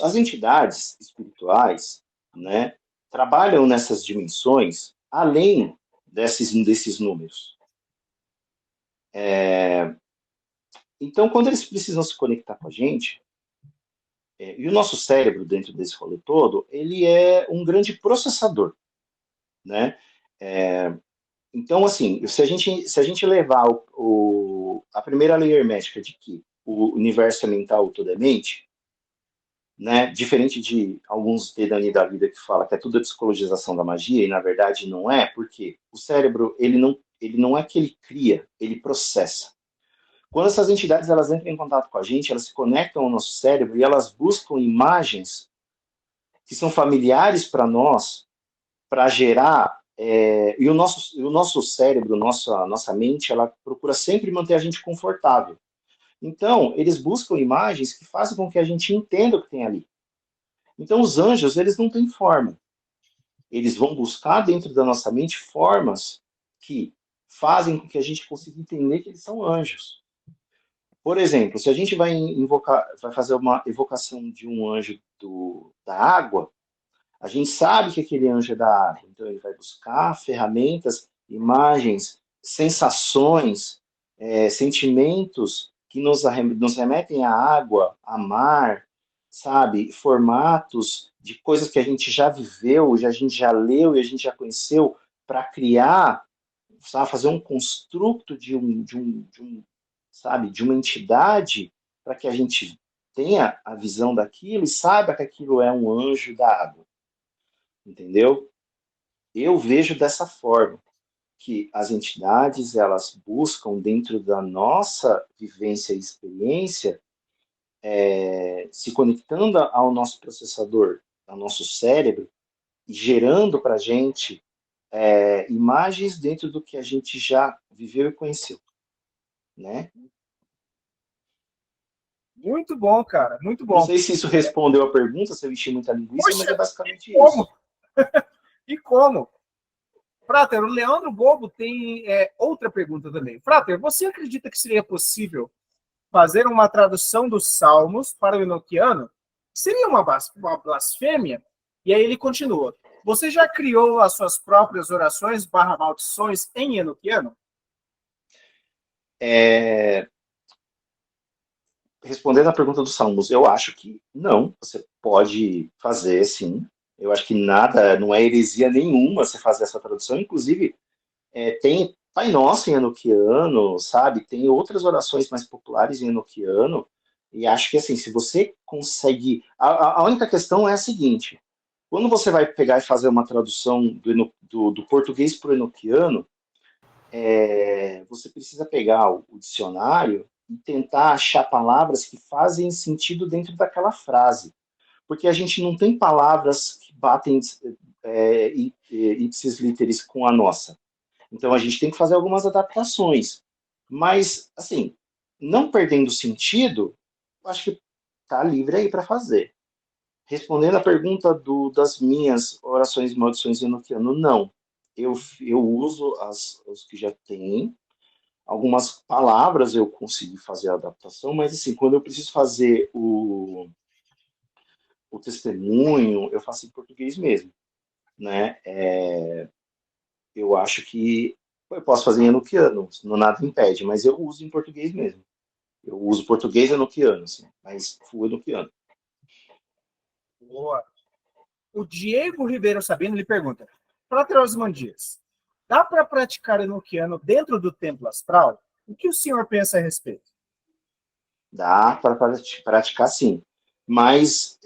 Speaker 1: As entidades espirituais, né, trabalham nessas dimensões além desses números. Então, quando eles precisam se conectar com a gente, e o nosso cérebro, dentro desse rolê todo, ele é um grande processador, né? Então, assim, se a gente levar a primeira lei hermética de que o universo é mental, tudo é mente, né? Diferente de alguns dedani da vida que fala que é tudo a psicologização da magia, e na verdade não é, porque o cérebro, ele não é que ele cria, ele processa. Quando essas entidades elas entram em contato com a gente, elas se conectam ao nosso cérebro e elas buscam imagens que são familiares para nós, para gerar. E o nosso cérebro, nossa mente, ela procura sempre manter a gente confortável. Então, eles buscam imagens que façam com que a gente entenda o que tem ali. Então, os anjos, eles não têm forma. Eles vão buscar dentro da nossa mente formas que fazem com que a gente consiga entender que eles são anjos. Por exemplo, se a gente vai fazer uma evocação de um anjo da água, a gente sabe que aquele anjo é da água. Então, ele vai buscar ferramentas, imagens, sensações, sentimentos que nos remetem à água, a mar, sabe? Formatos de coisas que a gente já viveu, a gente já leu e a gente já conheceu, para criar, sabe? Fazer um construto sabe? De uma entidade, para que a gente tenha a visão daquilo e saiba que aquilo é um anjo da água. Entendeu? Eu vejo dessa forma, que as entidades, elas buscam dentro da nossa vivência e experiência, se conectando ao nosso processador, ao nosso cérebro, e gerando para a gente imagens dentro do que a gente já viveu e conheceu, né?
Speaker 2: Muito bom, cara, muito
Speaker 1: Não
Speaker 2: bom.
Speaker 1: sei se isso respondeu a pergunta, se eu enchi muita linguiça, mas é
Speaker 2: Poxa,
Speaker 1: basicamente
Speaker 2: como?
Speaker 1: isso.
Speaker 2: E como? Frater, o Leandro Bobo tem outra pergunta também. Frater, você acredita que seria possível fazer uma tradução dos Salmos para o enoquiano? Seria uma blasfêmia? E aí ele continua. Você já criou as suas próprias orações barra maldições em enoquiano?
Speaker 1: Respondendo à pergunta dos Salmos, eu acho que não, você pode fazer, sim. Eu acho que nada, não é heresia nenhuma você fazer essa tradução. Inclusive, tem Pai Nosso em enoquiano, sabe? Tem outras orações mais populares em enoquiano. E acho que, assim, se você consegue... A única questão é a seguinte. Quando você vai pegar e fazer uma tradução do português para o enoquiano, você precisa pegar o dicionário e tentar achar palavras que fazem sentido dentro daquela frase. Porque a gente não tem palavras que batem ipsis literis com a nossa. Então a gente tem que fazer algumas adaptações. Mas, assim, não perdendo sentido, acho que tá livre aí para fazer. Respondendo a pergunta das minhas orações e maldições enoquiano, não. Eu uso os que já tem. Algumas palavras eu consegui fazer a adaptação, mas assim, quando eu preciso fazer o testemunho, eu faço em português mesmo, né? Eu acho que eu posso fazer em enoquiano, não nada impede, mas eu uso em português mesmo. Eu uso português enoquiano, assim, mas full enoquiano.
Speaker 2: Boa. O Diego Ribeiro Sabino lhe pergunta: Frater Osman Dias, dá para praticar enoquiano dentro do templo astral? O que o senhor pensa a respeito?
Speaker 1: Dá para praticar sim. Mas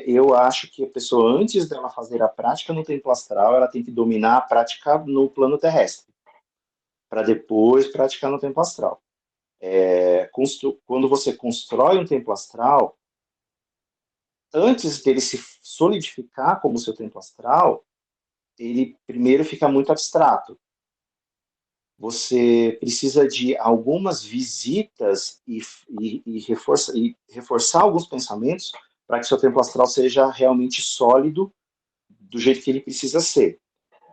Speaker 1: eu acho que a pessoa, antes dela fazer a prática no templo astral, ela tem que dominar a prática no plano terrestre, para depois praticar no templo astral. Quando você constrói um templo astral, antes dele se solidificar como seu templo astral, ele primeiro fica muito abstrato. Você precisa de algumas visitas e reforçar alguns pensamentos para que seu templo astral seja realmente sólido do jeito que ele precisa ser.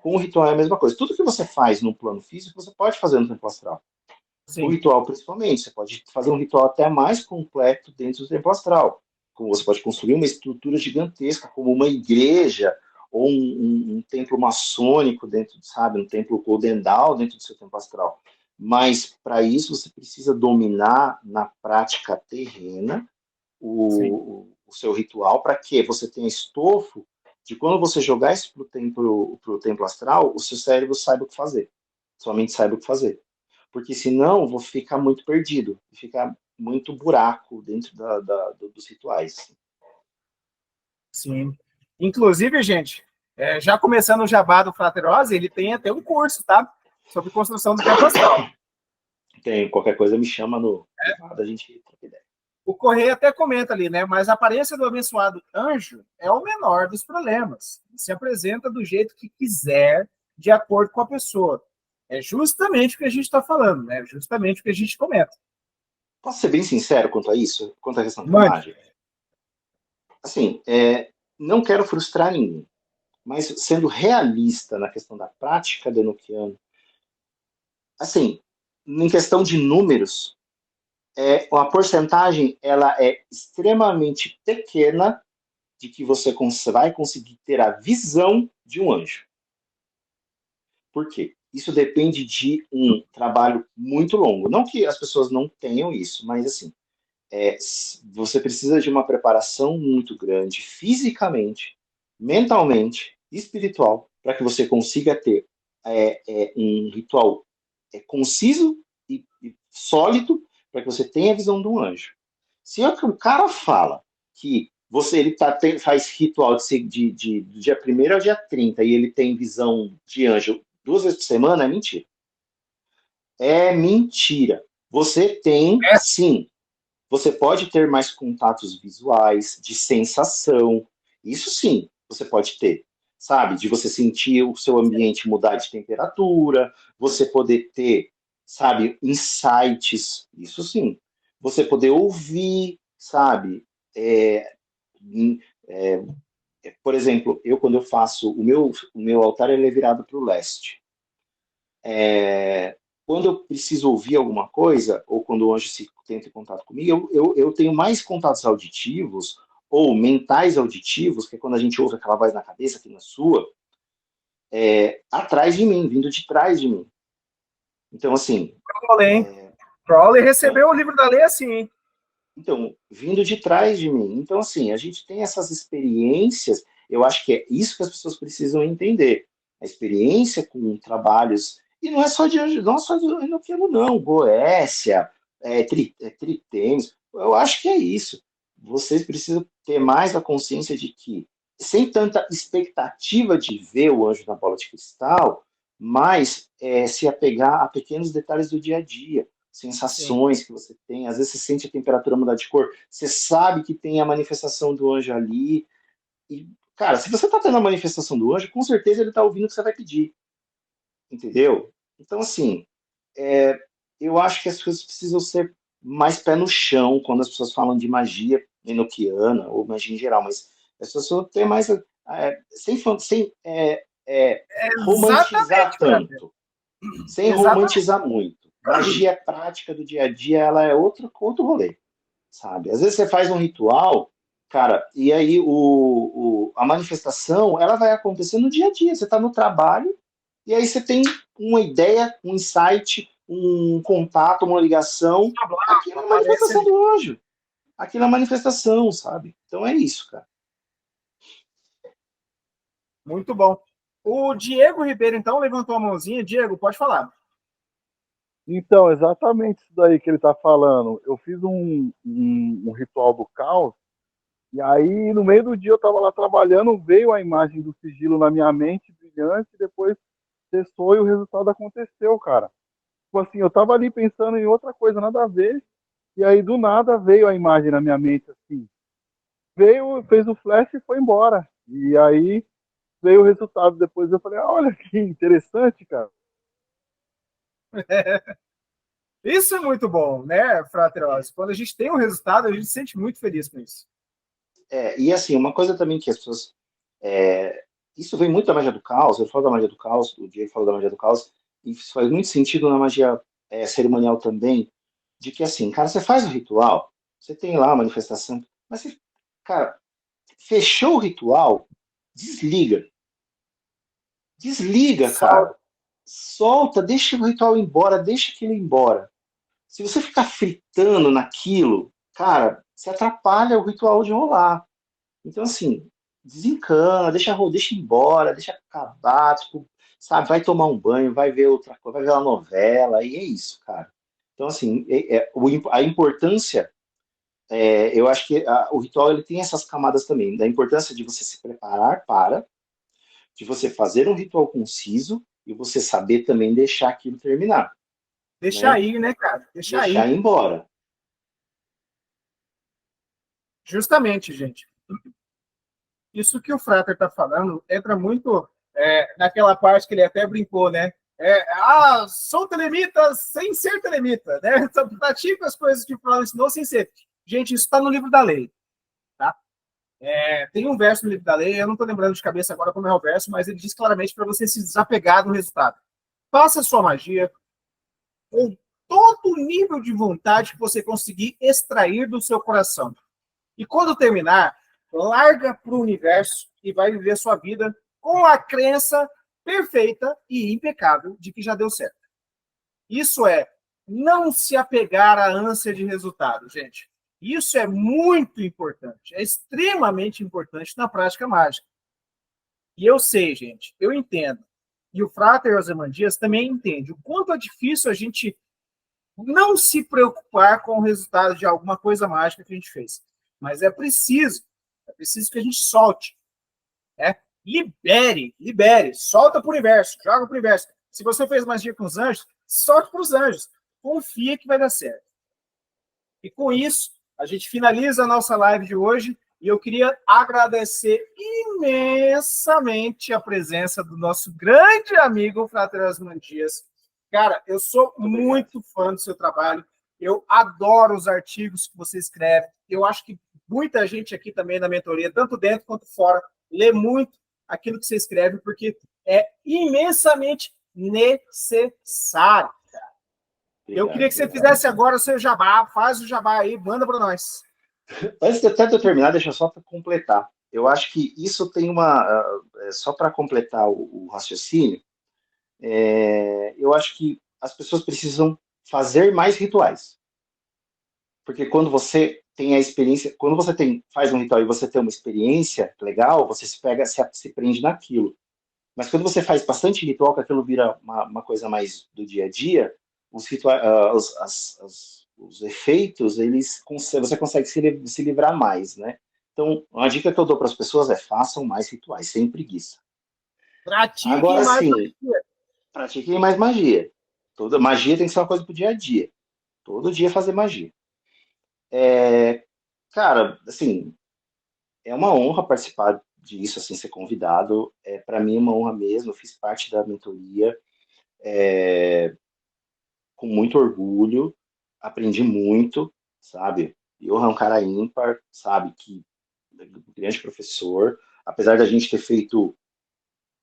Speaker 1: Com o ritual é a mesma coisa. Tudo que você faz no plano físico, você pode fazer no templo astral. O
Speaker 2: Sim.
Speaker 1: ritual, principalmente, você pode fazer um ritual até mais completo dentro do templo astral. você pode construir uma estrutura gigantesca, como uma igreja, ou um templo maçônico dentro, sabe, um templo Golden Dawn dentro do seu templo astral. Mas, para isso, você precisa dominar na prática terrena o seu ritual, para que você tenha estofo de quando você jogar isso para o templo astral, o seu cérebro saiba o que fazer, sua mente saiba o que fazer. Porque senão, vou ficar muito perdido, ficar muito buraco dentro dos rituais.
Speaker 2: Sim. Inclusive, gente, já começando o jabá do Fraterose, ele tem até um curso, tá? Sobre construção do templo astral.
Speaker 1: Tem qualquer coisa, me chama no privado, a gente troca ideia.
Speaker 2: O Correia até comenta ali, né? Mas a aparência do abençoado anjo é o menor dos problemas. Ele se apresenta do jeito que quiser, de acordo com a pessoa. É justamente o que a gente está falando, né? Justamente o que a gente comenta.
Speaker 1: Posso ser bem sincero quanto a isso? Quanto à questão da
Speaker 2: Mande.
Speaker 1: imagem? Assim, não quero frustrar ninguém, mas sendo realista na questão da prática do Enochiano, assim, em questão de números, a porcentagem ela é extremamente pequena de que você vai conseguir ter a visão de um anjo. Por quê? Isso depende de um trabalho muito longo. Não que as pessoas não tenham isso, mas assim, você precisa de uma preparação muito grande, fisicamente, mentalmente, espiritual, para que você consiga ter um ritual conciso e sólido, para que você tenha a visão de um anjo. Se o cara fala que faz ritual do dia 1º ao dia 30 e ele tem visão de anjo 2 vezes por semana, é mentira. É mentira. Você tem, sim. Você pode ter mais contatos visuais, de sensação. Isso sim, você pode ter. Sabe? De você sentir o seu ambiente mudar de temperatura, você poder ter, sabe, insights. Isso sim. Você poder ouvir, sabe? Por exemplo, quando eu faço o meu altar, ele é virado para o leste. Quando eu preciso ouvir alguma coisa, ou quando o anjo se tenta em contato comigo, eu tenho mais contatos auditivos, ou mentais auditivos, que é quando a gente ouve aquela voz na cabeça, aqui na sua, atrás de mim, vindo de trás de mim. Então, assim...
Speaker 2: Crowley recebeu o livro da lei assim, hein?
Speaker 1: Então, vindo de trás de mim. Então, assim, a gente tem essas experiências, eu acho que é isso que as pessoas precisam entender. A experiência com trabalhos, e não é só de anjo, não é só de Enochiano, não, Goécia, Tritêmis, eu acho que é isso. Vocês precisam ter mais a consciência de que, sem tanta expectativa de ver o anjo na bola de cristal, mas se apegar a pequenos detalhes do dia a dia, sensações Sim. que você tem, às vezes você sente a temperatura mudar de cor, você sabe que tem a manifestação do anjo ali, e, cara, se você tá tendo a manifestação do anjo, com certeza ele tá ouvindo o que você vai pedir, entendeu? Então, assim, eu acho que as coisas precisam ser mais pé no chão quando as pessoas falam de magia enoquiana, ou magia em geral, mas as pessoas têm mais, sem romantizar tanto, sem romantizar muito. Magia prática do dia a dia, ela é outro rolê, sabe? Às vezes você faz um ritual, cara, e aí a manifestação, ela vai acontecer no dia a dia. Você está no trabalho, e aí você tem uma ideia, um insight, um contato, uma ligação. Aquilo é a manifestação do anjo. Aquilo é a manifestação, sabe? Então é isso, cara.
Speaker 2: Muito bom. O Diego Ribeiro, então, levantou a mãozinha. Diego, pode falar.
Speaker 3: Então, exatamente isso daí que ele está falando. Eu fiz um ritual do caos, e aí no meio do dia eu estava lá trabalhando, veio a imagem do sigilo na minha mente, brilhante, e depois cessou e o resultado aconteceu, cara. Tipo assim, eu estava ali pensando em outra coisa, nada a ver, e aí do nada veio a imagem na minha mente, assim. Veio, fez o flash e foi embora. E aí veio o resultado depois, eu falei, olha que interessante, cara.
Speaker 2: Isso é muito bom, né, Fraterose? Quando a gente tem um resultado, a gente se sente muito feliz com isso.
Speaker 1: E assim, uma coisa também que as pessoas... isso vem muito da magia do caos, eu falo da magia do caos, o Diego falou da magia do caos, e isso faz muito sentido na magia cerimonial também, de que assim, cara, você faz o ritual, você tem lá a manifestação, mas você cara, fechou o ritual, desliga. Desliga, cara. Solta, deixa o ritual ir embora, deixa aquilo ir embora. Se você ficar fritando naquilo, cara, você atrapalha o ritual de rolar. Então, assim, desencana, deixa ir embora, deixa acabar, tipo, sabe, vai tomar um banho, vai ver outra coisa, vai ver uma novela, e é isso, cara. Então, assim, a importância, eu acho que o ritual ele tem essas camadas também, da importância de você se preparar de você fazer um ritual conciso e você saber também deixar aquilo terminar,
Speaker 2: Deixa
Speaker 1: né?
Speaker 2: aí, né, cara? Deixa
Speaker 1: Deixar
Speaker 2: aí.
Speaker 1: ir embora.
Speaker 2: Justamente, gente. Isso que o Frater está falando entra muito naquela parte que ele até brincou, né? Sou telemita sem ser telemita, né? Pratico as coisas que o Flávio ensinou sem ser. Gente, isso está no livro da lei, tá? Tem um verso no livro da lei, eu não estou lembrando de cabeça agora como é o verso, mas ele diz claramente para você se desapegar do resultado. Faça a sua magia com todo o nível de vontade que você conseguir extrair do seu coração. E quando terminar, larga para o universo e vai viver sua vida com a crença perfeita e impecável de que já deu certo. Isso é não se apegar à ânsia de resultado, gente. Isso é muito importante, é extremamente importante na prática mágica. E eu sei, gente, eu entendo. E o Frater Ozymandias também entende o quanto é difícil a gente não se preocupar com o resultado de alguma coisa mágica que a gente fez. Mas é preciso que a gente solte, né? Libere, solta para o universo, joga para o universo. Se você fez magia com os anjos, solte para os anjos. Confia que vai dar certo. E com isso, a gente finaliza a nossa live de hoje e eu queria agradecer imensamente a presença do nosso grande amigo Frater Ozymandias. Cara, eu sou muito fã do seu trabalho. Eu adoro os artigos que você escreve. Eu acho que muita gente aqui também na mentoria, tanto dentro quanto fora, lê muito aquilo que você escreve, porque é imensamente necessário. Eu queria que você fizesse agora o seu jabá. Faz o jabá aí, manda para nós.
Speaker 1: Antes de até de eu terminar, deixa eu só completar. Eu acho que isso tem só para completar o raciocínio, eu acho que as pessoas precisam fazer mais rituais. Porque quando você tem a experiência, quando você faz um ritual e você tem uma experiência legal, você se prende naquilo. Mas quando você faz bastante ritual, que aquilo vira uma coisa mais do dia a dia, os rituais, os efeitos, você consegue se livrar mais, né? Então, uma dica que eu dou para as pessoas é façam mais rituais, sem preguiça.
Speaker 2: Pratiquem
Speaker 1: Agora
Speaker 2: mais
Speaker 1: sim,
Speaker 2: magia.
Speaker 1: pratiquem mais magia. Toda magia tem que ser uma coisa pro dia a dia. Todo dia fazer magia. Cara, assim, é uma honra participar disso, assim, ser convidado. Para mim é uma honra mesmo. Eu fiz parte da mentoria com muito orgulho, aprendi muito, sabe? Johan é um cara ímpar, sabe? Que um grande professor. Apesar da gente ter feito,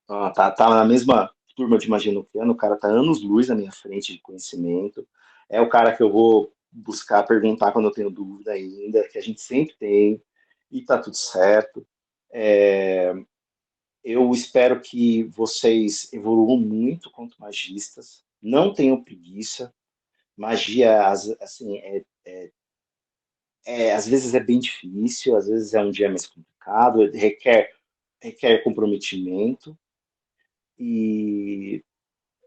Speaker 1: tá na mesma turma de magia nuclear, o cara tá anos-luz na minha frente de conhecimento. É o cara que eu vou buscar perguntar quando eu tenho dúvida ainda, que a gente sempre tem, e tá tudo certo. Eu espero que vocês evoluam muito quanto magistas, não tenham preguiça. Magia, assim, às vezes é bem difícil, às vezes é um dia mais complicado, requer comprometimento. E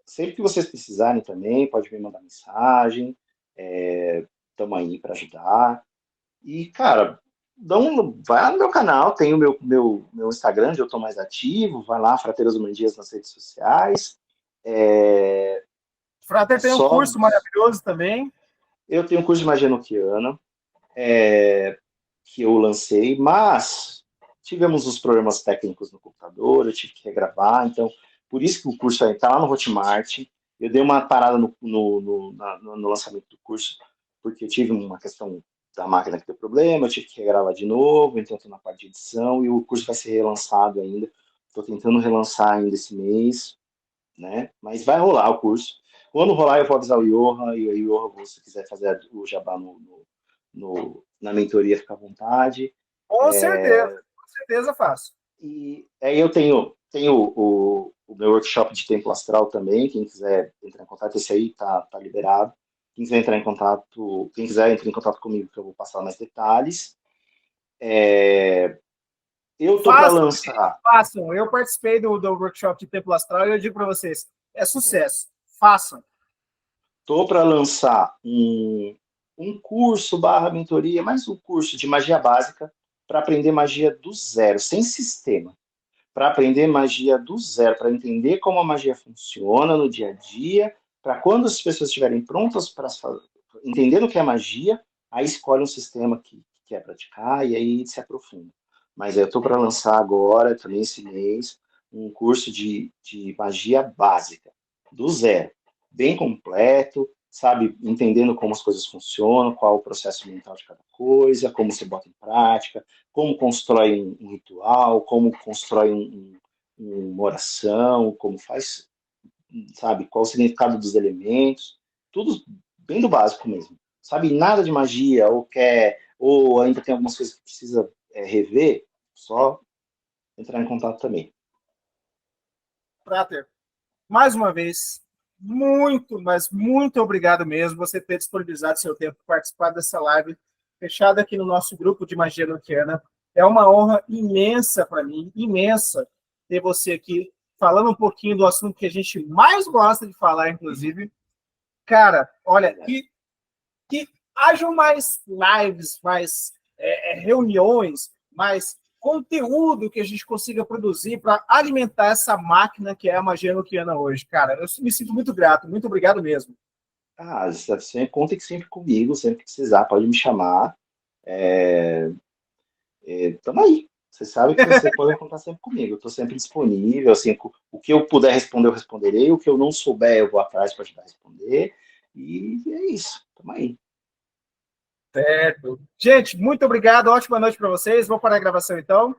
Speaker 1: sempre que vocês precisarem também, pode me mandar mensagem. Estamos aí para ajudar. E, cara, vai lá no meu canal, tem o meu Instagram, onde eu estou mais ativo. Vai lá, Frateiros Mandias nas redes sociais. É
Speaker 2: Frater tem um
Speaker 1: só.
Speaker 2: curso maravilhoso também.
Speaker 1: Eu tenho um curso de magia noquiana, que eu lancei, mas tivemos os problemas técnicos no computador, eu tive que regravar, então, por isso que o curso está lá no Hotmart. Eu dei uma parada no lançamento do curso, porque eu tive uma questão da máquina que deu problema, eu tive que regravar de novo, então estou na parte de edição, e o curso vai ser relançado ainda. Estou tentando relançar ainda esse mês, né? Mas vai rolar o curso. Quando rolar, eu vou avisar o Johan, e o Johan, se quiser fazer o jabá na mentoria, fica à vontade.
Speaker 2: Com certeza faço.
Speaker 1: E aí eu tenho o meu workshop de Templo Astral também, quem quiser entrar em contato, esse aí tá liberado. Quem quiser entrar em contato, quem quiser entrar em contato comigo, que eu vou passar mais detalhes. Eu tô para lançar.
Speaker 2: Façam. Eu participei do workshop de Templo Astral e eu digo para vocês, é sucesso. Façam.
Speaker 1: Tô para lançar um curso / mentoria, mais um curso de magia básica para aprender magia do zero, sem sistema. Para aprender magia do zero, para entender como a magia funciona no dia a dia, para quando as pessoas estiverem prontas para entender o que é magia, aí escolhe um sistema que quer praticar e aí se aprofunda. Mas eu estou para lançar agora, também esse mês, um curso de magia básica, do zero, bem completo, sabe, entendendo como as coisas funcionam, qual o processo mental de cada coisa, como você bota em prática, como constrói um ritual, como constrói uma oração, como faz, sabe, qual o significado dos elementos, tudo bem do básico mesmo. Sabe, nada de magia, ou ainda tem algumas coisas que precisa rever, só entrar em contato também.
Speaker 2: Prater, mais uma vez, muito, mas muito obrigado mesmo você ter disponibilizado seu tempo para participar dessa live fechada aqui no nosso grupo de Magia Noquiana. É uma honra imensa para mim, imensa, ter você aqui falando um pouquinho do assunto que a gente mais gosta de falar, inclusive. Cara, olha, que hajam mais lives, mais reuniões, mais conteúdo que a gente consiga produzir para alimentar essa máquina que é a Magia Noquiana hoje. Cara, eu me sinto muito grato, muito obrigado mesmo.
Speaker 1: Você conta sempre comigo, sempre que precisar, pode me chamar. Tamo aí. Você sabe que você pode contar sempre comigo. Eu estou sempre disponível. Assim, o que eu puder responder, eu responderei. O que eu não souber, eu vou atrás para ajudar a responder. E é isso. Tamo aí.
Speaker 2: Certo. Gente, muito obrigado. Ótima noite para vocês. Vou parar a gravação então.